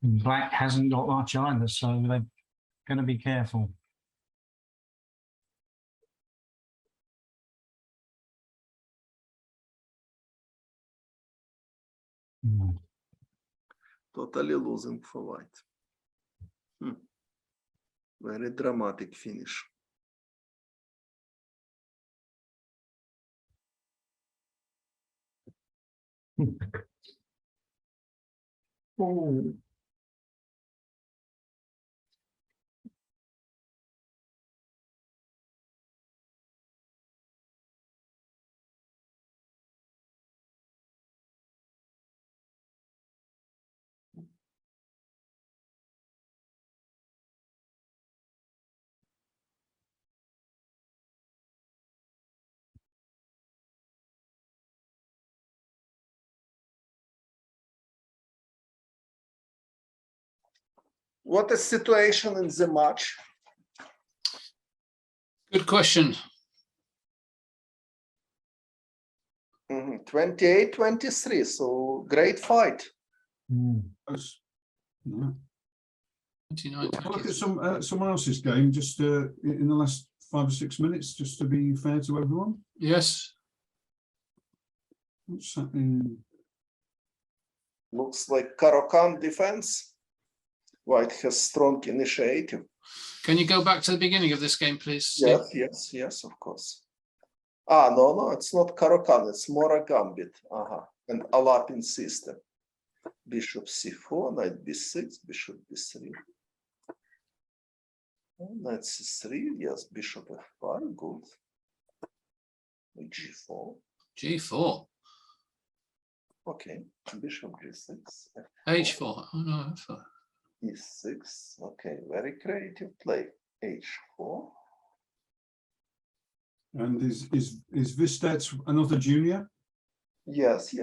S1: Black hasn't got much either, so they're going to be careful.
S3: Totally losing for white. Very dramatic finish.
S1: Oh.
S3: What is situation in the match?
S2: Good question.
S3: 28-23, so great fight.
S4: That's- yeah.
S2: 29,
S4: I'll look at
S2: 23.
S4: someone else's game just in the last 5 or 6 minutes, just to be fair to everyone.
S2: Yes.
S4: What's happening?
S3: Looks like Caro-Kann defense. White has strong initiative.
S2: Can you go back to the beginning of this game, please, Steve?
S3: Yes, of course. No, it's not Caro-Kann, it's more a gambit. And Alapin system. Bishop c4, knight b6, bishop b3. Knight c3, yes, bishop f5, good. G4.
S2: G4.
S3: Okay, bishop g6.
S2: H4. Oh no, F4.
S3: e6. Okay, very creative play. h4.
S4: And is Vistet another junior?
S3: Yes.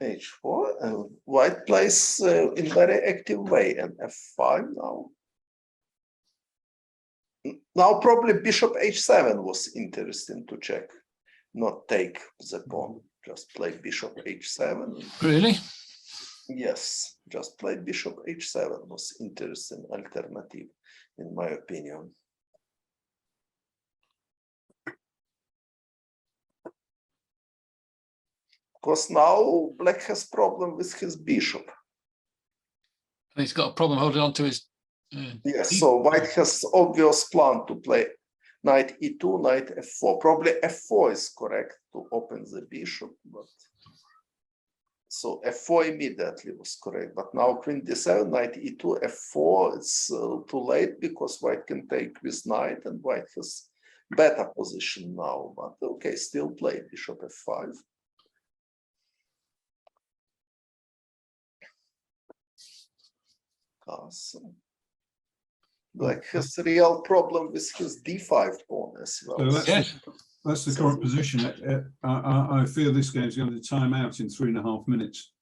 S3: h4. And white plays in very active way. And f5 now. Now probably bishop h7 was interesting to check. Not take the pawn. Just play bishop h7.
S2: Really?
S3: Yes, just play bishop h7 was interesting alternative, in my opinion. Because now black has problem with his bishop.
S2: And he's got a problem holding on to his.
S3: Yes, so white has obvious plan to play knight e2, knight f4. Probably f4 is correct to open the bishop, but so f4 immediately was correct. But now queen d7, knight e2, f4. It's too late because white can take with knight, and white has better position now. But okay, still play bishop f5. Castle. Black has a real problem with his d5 pawn as well.
S4: So
S2: Yes.
S4: that's the current position. I fear this game is going to time out in 3.5 minutes.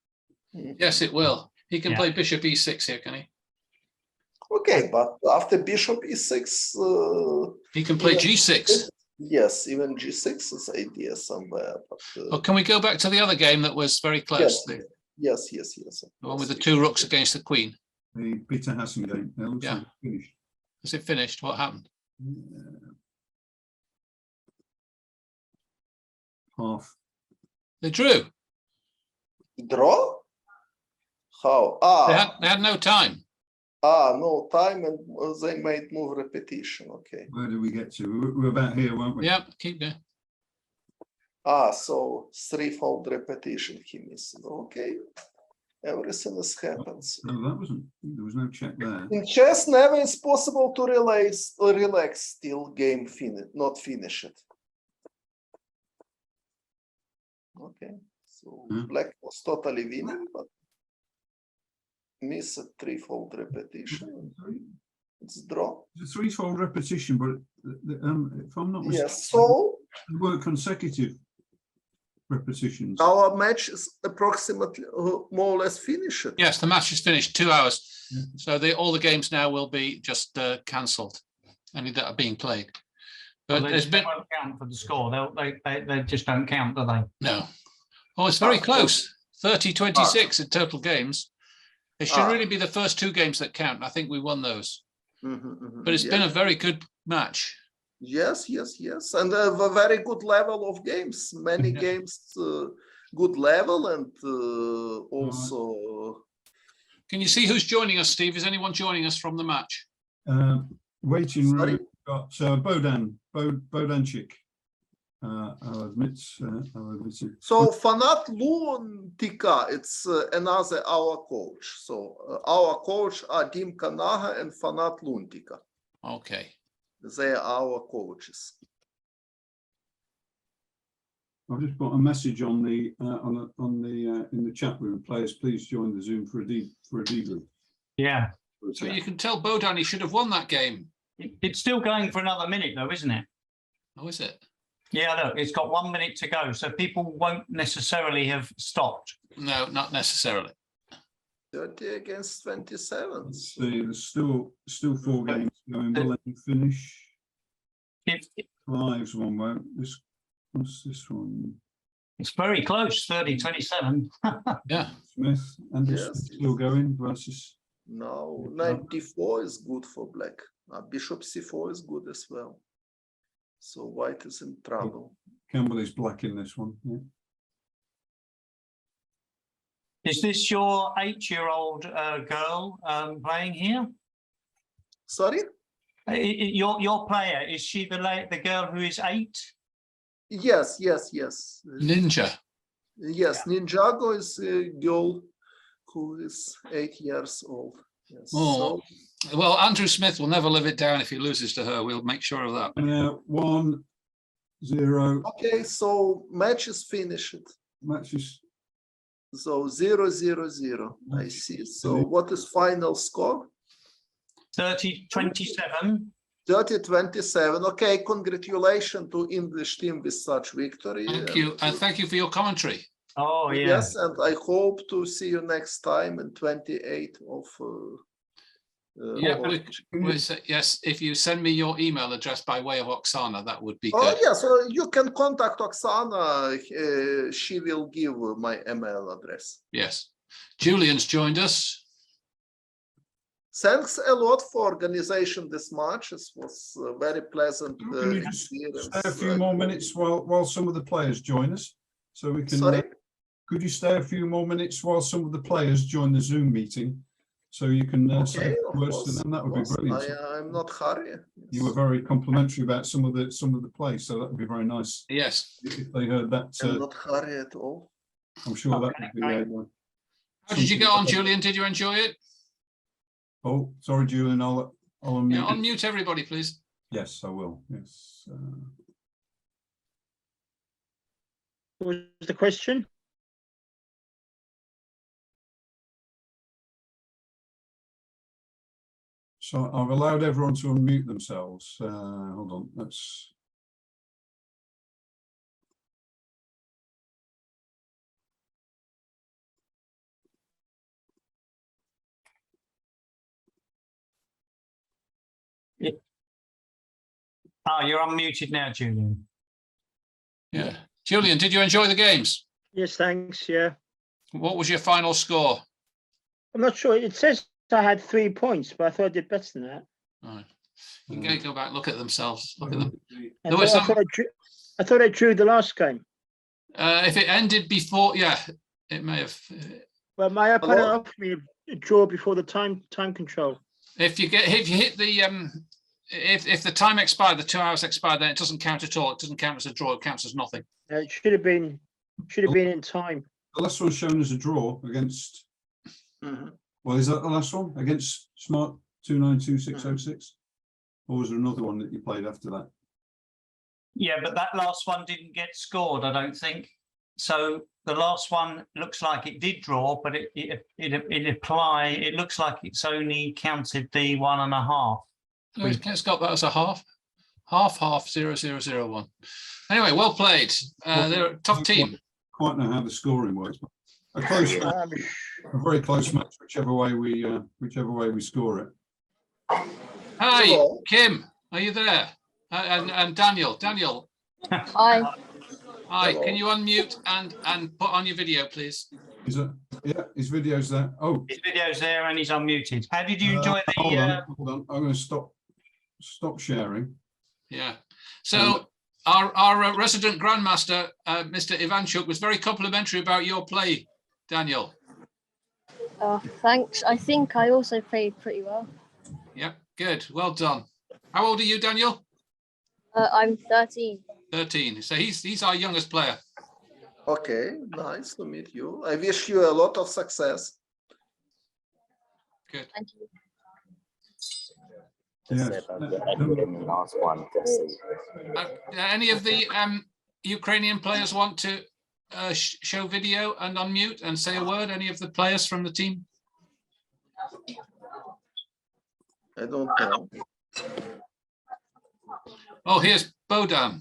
S2: Yes, it will. He can
S1: Yeah.
S2: play bishop e6 here, can he?
S3: Okay, but after bishop e6,
S2: He can play
S3: even
S2: g6.
S3: Yes, even g6 is idea somewhere. But
S2: Well, can we go back to the other game that was very close?
S3: yes.
S2: The one with the two rooks against the queen.
S4: The Peter Hassan game. It looks
S2: Yeah.
S4: like it's finished.
S2: Is it finished? What happened?
S4: Half.
S2: They drew.
S3: Draw? How?
S2: They had no time.
S3: No time, and they made move repetition. Okay.
S4: Where did we get to? We're about here, weren't we?
S2: Yeah, keep going.
S3: So threefold repetition he missed. Okay. Everything is happens.
S4: No, that wasn't. There was no check there.
S3: In chess, never is possible to relax till game not finish it. Okay, so black was totally winning, but missed threefold repetition. It's draw.
S4: It's a threefold repetition, but if I'm not mistaken,
S3: Yes, so
S4: they were consecutive repetitions.
S3: our match is approximately more or less finished.
S2: Yes, the match is finished. 2 hours.
S4: Yeah.
S2: So all the games now will be just cancelled. Any that are being played. But
S1: Well,
S2: there's
S1: they
S2: been
S1: won't count for the score. They just don't count, do they?
S2: no. Oh, it's very close. 30-26 in total games. It should really be the first 2 games that count. I think we won those. But it's been a very good match.
S3: Yes, and a very good level of games. Many games, good level, and also.
S2: Can you see who's joining us, Steve? Is anyone joining us from the match?
S4: Waiting room got Bodanchik. I'll admit it.
S3: So Fanat Luntika, it's another our coach. So our coach are Dimka Naga and Fanat Luntika.
S2: Okay.
S3: They are our coaches.
S4: I've just put a message on the in the chat room. Players, please join the Zoom for a debrief.
S1: Yeah.
S2: So you can tell Bodan he should have won that game.
S1: It's still going for another minute, though, isn't it?
S2: Oh, is it?
S1: Yeah, look, it's got 1 minute to go, so people won't necessarily have stopped.
S2: No, not necessarily.
S3: 30 against 27.
S4: Let's see, there's still 4 games going. Will they finish? Clive's one. What's this one?
S1: It's very close, 30-27.
S2: Yeah.
S4: Smith and
S3: Yes.
S4: still going versus.
S3: Now 94 is good for black. Bishop c4 is good as well. So white is in trouble.
S4: Camberley's black in this one. Yeah.
S1: Is this your 8-year-old girl playing here?
S3: Sorry?
S1: Your player, is she the girl who is 8?
S3: Yes.
S2: Ninja.
S3: Yes, Ninjago is a girl who is 8 years old. Yes.
S2: Oh, well, Andrew Smith will never live it down if he loses to her. We'll make sure of that.
S4: 1-0.
S3: Okay, so match is finished.
S4: Matches.
S3: So 0-0-0. I see. So what is final score?
S1: 30-27.
S3: 30-27. Okay, congratulations to English team with such victory.
S2: Thank you, and thank you for your commentary.
S1: Oh, yeah.
S3: Yes, and I hope to see you next time in 28 of
S2: Yeah,
S3: August.
S2: but yes, if you send me your email address by way of Oksana, that would be
S3: Oh
S2: good.
S3: yes, so you can contact Oksana. She will give my email address.
S2: Yes. Julian's joined us.
S3: Thanks a lot for organization this match. It was a very pleasant
S4: Can you just
S3: experience.
S4: stay a few more minutes while some of the players join us, so we can.
S3: Sorry?
S4: Could you stay a few more minutes while some of the players join the Zoom meeting, so you can say
S3: of
S4: words to
S3: course,
S4: them? That would be
S3: of course.
S4: brilliant.
S3: I'm not hurry.
S4: You were very complimentary about some of the plays, so that would be very nice
S2: Yes.
S4: if they heard that.
S3: I'm not hurry at all.
S4: I'm sure that
S1: Okay,
S4: would be.
S1: great.
S2: How did you get on, Julian? Did you enjoy it?
S4: Oh, sorry, Julian. I'll unmute.
S2: Yeah, unmute everybody, please.
S4: Yes, I will. Yes.
S5: What was the question?
S4: So I've allowed everyone to unmute themselves. Hold on. Let's.
S1: Oh, you're unmuted now, Julian.
S2: Yeah. Julian, did you enjoy the games?
S5: Yes, thanks. Yeah,
S2: What was your final score?
S5: I'm not sure. It says I had 3 points, but I thought I did better than that.
S2: All right. You can go back and look at themselves. Look at them.
S5: I
S2: There was
S5: thought I thought I drew the last game.
S2: If it ended before, yeah, it may have.
S5: Well, my opponent
S3: Hello?
S5: offered me a draw before the time control.
S2: If you hit the if the time expired, the 2 hours expired, then it doesn't count at all. It doesn't count as a draw. It counts as nothing.
S5: It should have been in time.
S4: The last one shown as a draw against. Well, is that the last one against Smart 292606, or was there another one that you played after that?
S1: Yeah, but that last one didn't get scored, I don't think. So the last one looks like it did draw, but it looks like it's only counted the 1.5.
S2: It's got that as a half 0-0-0-1. Anyway, well played. They're a tough team.
S4: Quite know how the scoring works. A close match, a very close match, whichever way we score it.
S2: Hi,
S3: Hello.
S2: Kim, are you there? And Daniel.
S6: Hi.
S2: Hi,
S3: Hello.
S2: can you unmute and put on your video, please?
S4: Is it? Yeah, his video's there. Oh,
S1: His video's there and he's unmuted. How did you enjoy the?
S4: hold on. I'm going to stop sharing.
S2: Yeah. So our resident grandmaster, Mr. Ivanchuk, was very complimentary about your play, Daniel.
S6: Thanks. I think I also played pretty well.
S2: Yep, good. Well done. How old are you, Daniel?
S6: I'm 13.
S2: 13. So he's our youngest player.
S3: Okay, nice to meet you. I wish you a lot of success.
S2: Good.
S6: Thank you.
S4: Yes.
S7: Last one.
S2: Any of the Ukrainian players want to show video and unmute and say a word? Any of the players from the team?
S3: I don't know.
S2: Oh, here's Bodan.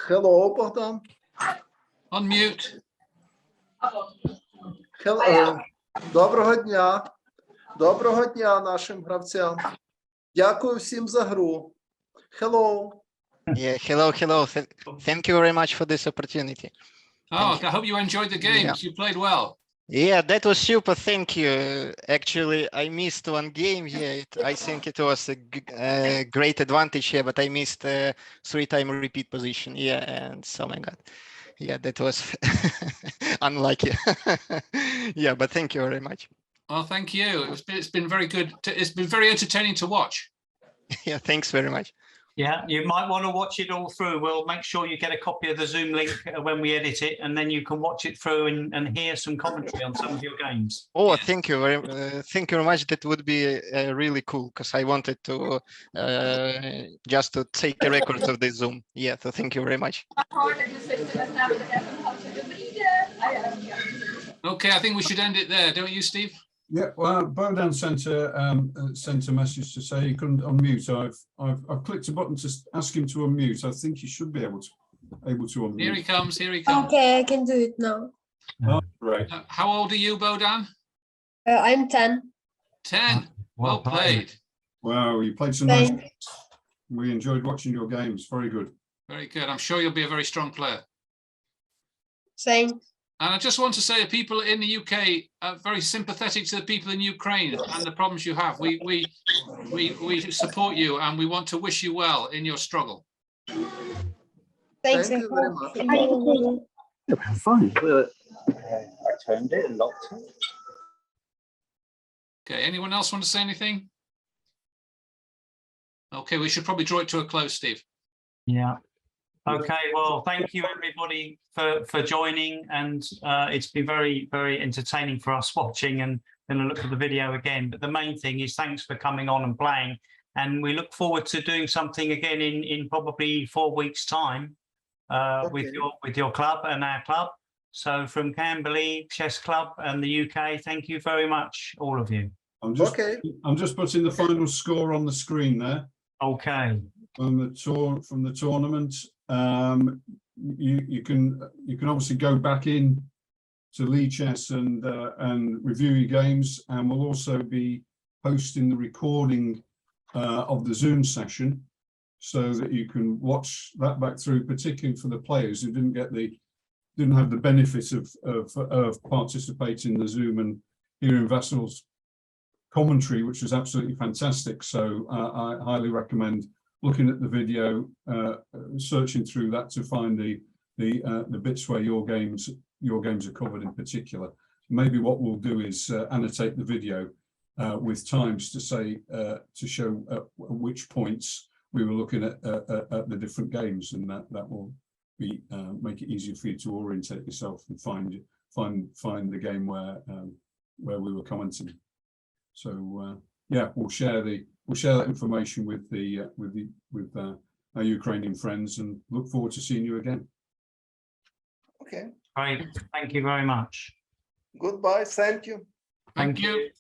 S3: Hello, Bogdan.
S2: Unmute.
S3: Hello. Доброго дня. Доброго дня нашим гравцям. Дякую всім за гру. Hello.
S8: Yeah, hello, hello. Thank you very much for this opportunity.
S2: Oh,
S8: you.
S2: I hope you enjoyed the games. You played well.
S8: Yeah, that was super. Thank you. Actually, I missed one game. Yeah, I think it was a great advantage here, but I missed a 3-time repeat position. Yeah, and so my God. Yeah, that was unlucky. Yeah, but thank you very much.
S2: Well, thank you. It's been very good. It's been very entertaining to watch.
S8: Yeah, thanks very much.
S1: Yeah, you might want to watch it all through. We'll make sure you get a copy of the Zoom link when we edit it, and then you can watch it through and hear some commentary on some of your games.
S8: Oh, thank you very much. That would be really cool because I wanted to just to take a record of the Zoom. Yeah, so thank you very much.
S2: Okay, I think we should end it there, don't you, Steve?
S4: Yeah, well, Bodan sent a message to say he couldn't unmute. So I've clicked a button to ask him to unmute. I think he should be able to unmute.
S2: Here he comes. Here he comes.
S9: Okay, I can do it now.
S4: Oh, great.
S2: How old are you, Bodan?
S9: I'm 10.
S2: 10. Well played.
S4: Wow, you played some nice.
S9: Thanks.
S4: We enjoyed watching your games. Very good.
S2: Very good. I'm sure you'll be a very strong player.
S9: Thanks.
S2: And I just want to say that people in the UK are very sympathetic to the people in Ukraine and the problems you have. We support you and we want to wish you well in your struggle.
S9: Thanks.
S3: Thank you very much.
S7: Fine. I turned it and locked it.
S2: Okay, anyone else want to say anything? Okay, we should probably draw it to a close, Steve.
S1: Yeah. Okay, well, thank you everybody for joining, and it's been very, very entertaining for us watching and then look at the video again. But the main thing is thanks for coming on and playing, and we look forward to doing something again in probably 4 weeks' time with your club and our club. So from Camberley Chess Club and the UK, thank you very much, all of you.
S4: I'm just putting the final score on the screen there.
S1: Okay.
S4: From the tournament. You can obviously go back in to lichess and review your games, and we'll also be posting the recording of the Zoom session so that you can watch that back through, particularly for the players who didn't have the benefit of participating in the Zoom and hearing Vasyl's commentary, which was absolutely fantastic. So I highly recommend looking at the video, searching through that to find the bits where your games are covered in particular. Maybe what we'll do is annotate the video with times to say to show at which points we were looking at the different games, and that will be make it easier for you to orientate yourself and find the game where we were commenting. So yeah, we'll share that information with our Ukrainian friends, and look forward to seeing you again.
S3: Okay.
S1: Great. Thank you very much.
S3: Goodbye. Thank you.
S2: Thank you.